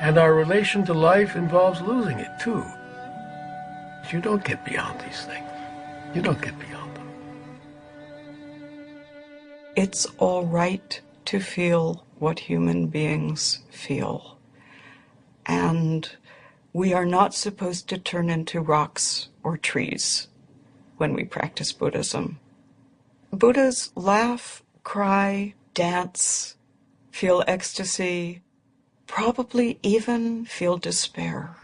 And our relation to life involves losing it, too. You don't get beyond these things. You don't get beyond them.
It's all right to feel what human beings feel. And we are not supposed to turn into rocks or trees when we practice Buddhism. Buddhas laugh, cry, dance, feel ecstasy, probably even feel despair.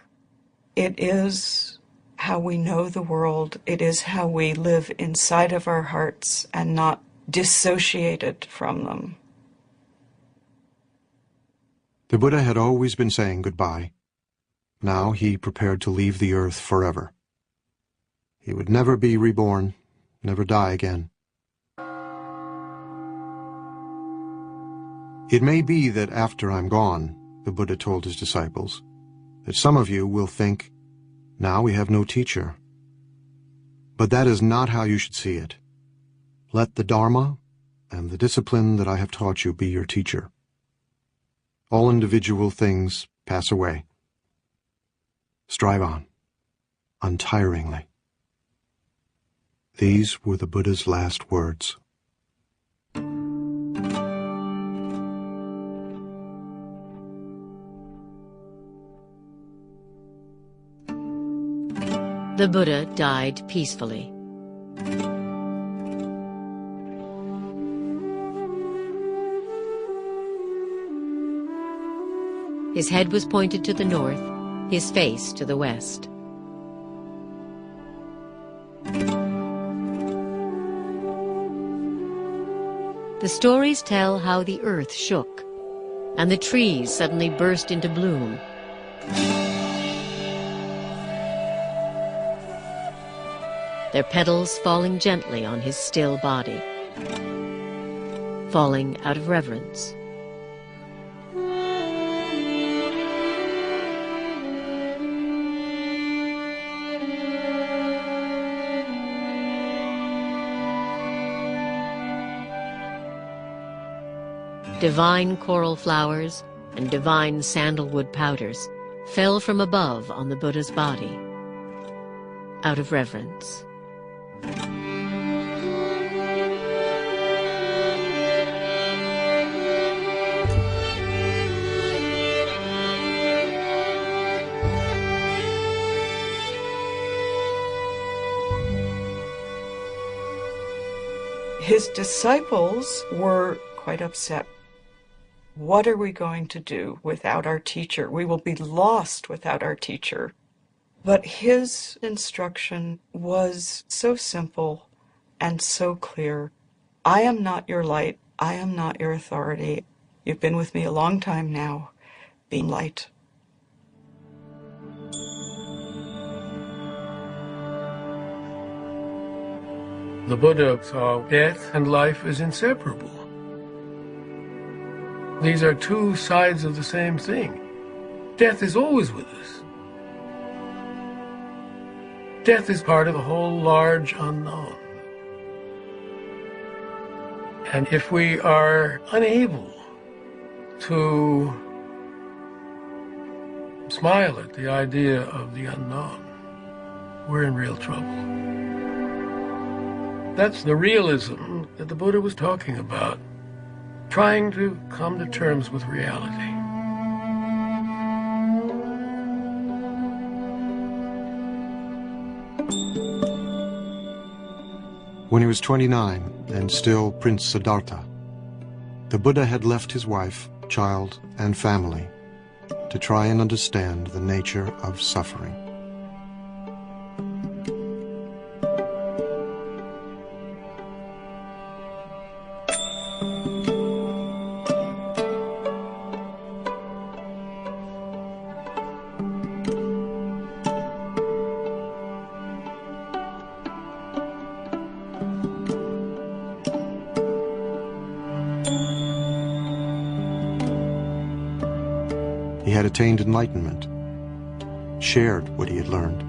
It is how we know the world. It is how we live inside of our hearts and not dissociated from them.
The Buddha had always been saying goodbye. Now he prepared to leave the earth forever. He would never be reborn, never die again. It may be that after I'm gone, the Buddha told his disciples, that some of you will think, Now we have no teacher. But that is not how you should see it. Let the Dharma and the discipline that I have taught you be your teacher. All individual things pass away. Strive on, untiringly. These were the Buddha's last words.
The Buddha died peacefully. His head was pointed to the north, his face to the west. The stories tell how the earth shook, and the trees suddenly burst into bloom. Their petals falling gently on his still body, falling out of reverence. Divine coral flowers and divine sandalwood powders fell from above on the Buddha's body, out of reverence.
His disciples were quite upset. What are we going to do without our teacher? We will be lost without our teacher. But his instruction was so simple and so clear. I am not your light. I am not your authority. You've been with me a long time now. Be light.
The Buddha saw death and life as inseparable. These are two sides of the same thing. Death is always with us. Death is part of the whole large unknown. And if we are unable to smile at the idea of the unknown, we're in real trouble. That's the realism that the Buddha was talking about, trying to come to terms with reality.
When he was 29 and still Prince Siddhartha, the Buddha had left his wife, child, and family to try and understand the nature of suffering. He had attained enlightenment, shared what he had learned,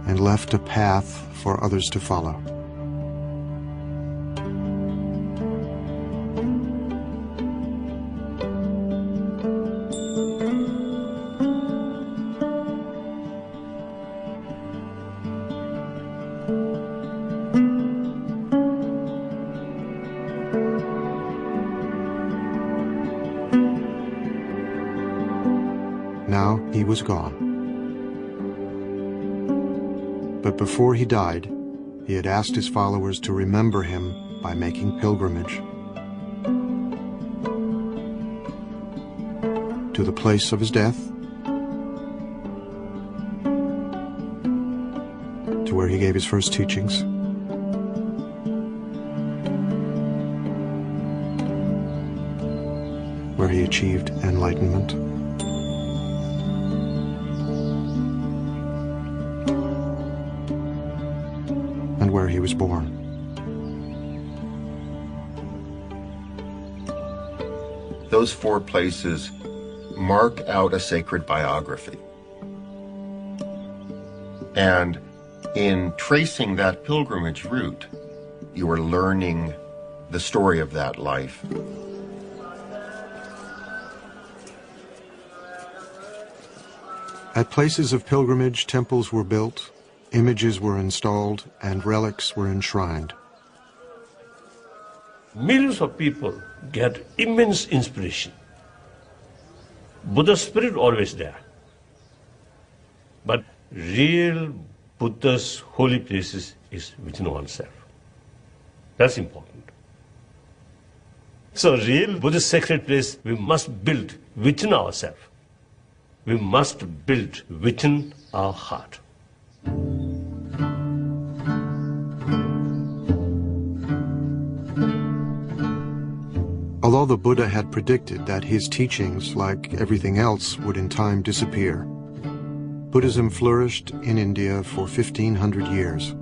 and left a path for others to follow. Now he was gone. But before he died, he had asked his followers to remember him by making pilgrimage to the place of his death, to where he gave his first teachings, where he achieved enlightenment, and where he was born.
Those four places mark out a sacred biography. And in tracing that pilgrimage route, you are learning the story of that life.
At places of pilgrimage, temples were built, images were installed, and relics were enshrined.
Millions of people get immense inspiration. Buddha's spirit always there. But real Buddha's holy places is within oneself. That's important. So real Buddha's sacred place we must build within ourselves. We must build within our heart.
Although the Buddha had predicted that his teachings, like everything else, would in time disappear, Buddhism flourished in India for 1,500 years.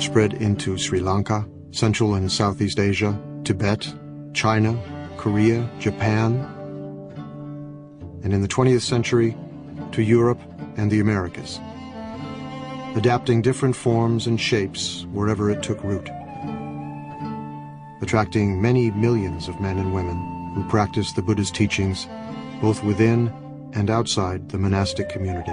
Spread into Sri Lanka, Central and Southeast Asia, Tibet, China, Korea, Japan, and in the 20th century to Europe and the Americas, adapting different forms and shapes wherever it took root, attracting many millions of men and women who practiced the Buddha's teachings both within and outside the monastic community.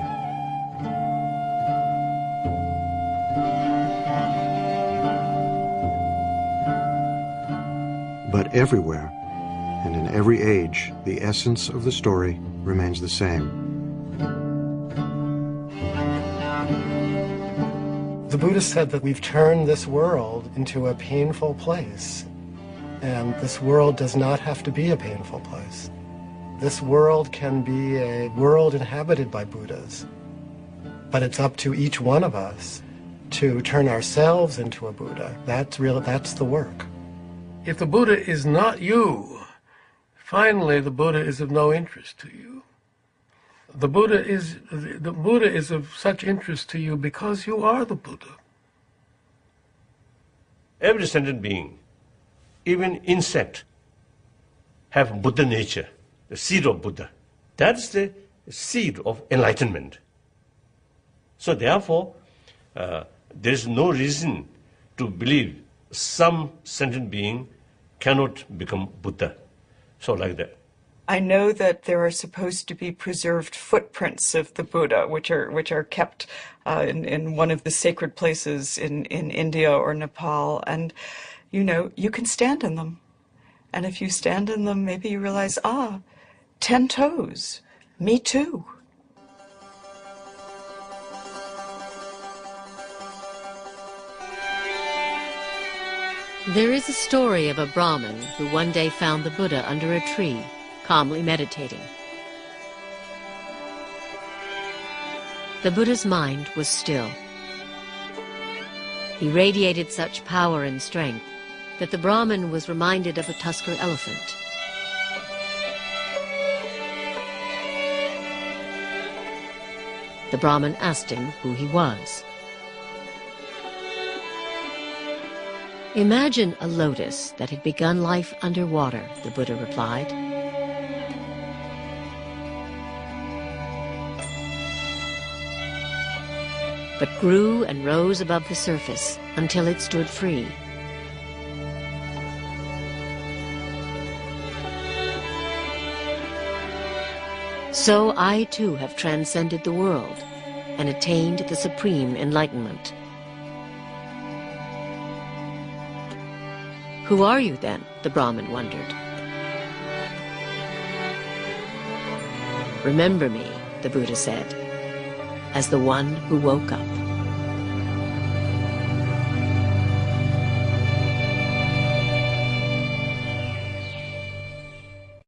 But everywhere, and in every age, the essence of the story remains the same.
The Buddha said that we've turned this world into a painful place, and this world does not have to be a painful place. This world can be a world inhabited by Buddhas, but it's up to each one of us to turn ourselves into a Buddha. That's the work.
If the Buddha is not you, finally the Buddha is of no interest to you. The Buddha is of such interest to you because you are the Buddha.
Every sentient being, even insect, have Buddha nature, the seed of Buddha. That's the seed of enlightenment. So therefore, there is no reason to believe some sentient being cannot become Buddha. So like that.
I know that there are supposed to be preserved footprints of the Buddha, which are kept in one of the sacred places in India or Nepal, and you can stand in them. And if you stand in them, maybe you realize, 10 toes, me too.
There is a story of a Brahmin who one day found the Buddha under a tree, calmly meditating. The Buddha's mind was still. He radiated such power and strength that the Brahmin was reminded of a tusker elephant. The Brahmin asked him who he was. Imagine a lotus that had begun life underwater, the Buddha replied. But grew and rose above the surface until it stood free. So I too have transcended the world and attained the supreme enlightenment. Who are you then? The Brahmin wondered. Remember me, the Buddha said, as the one who woke up.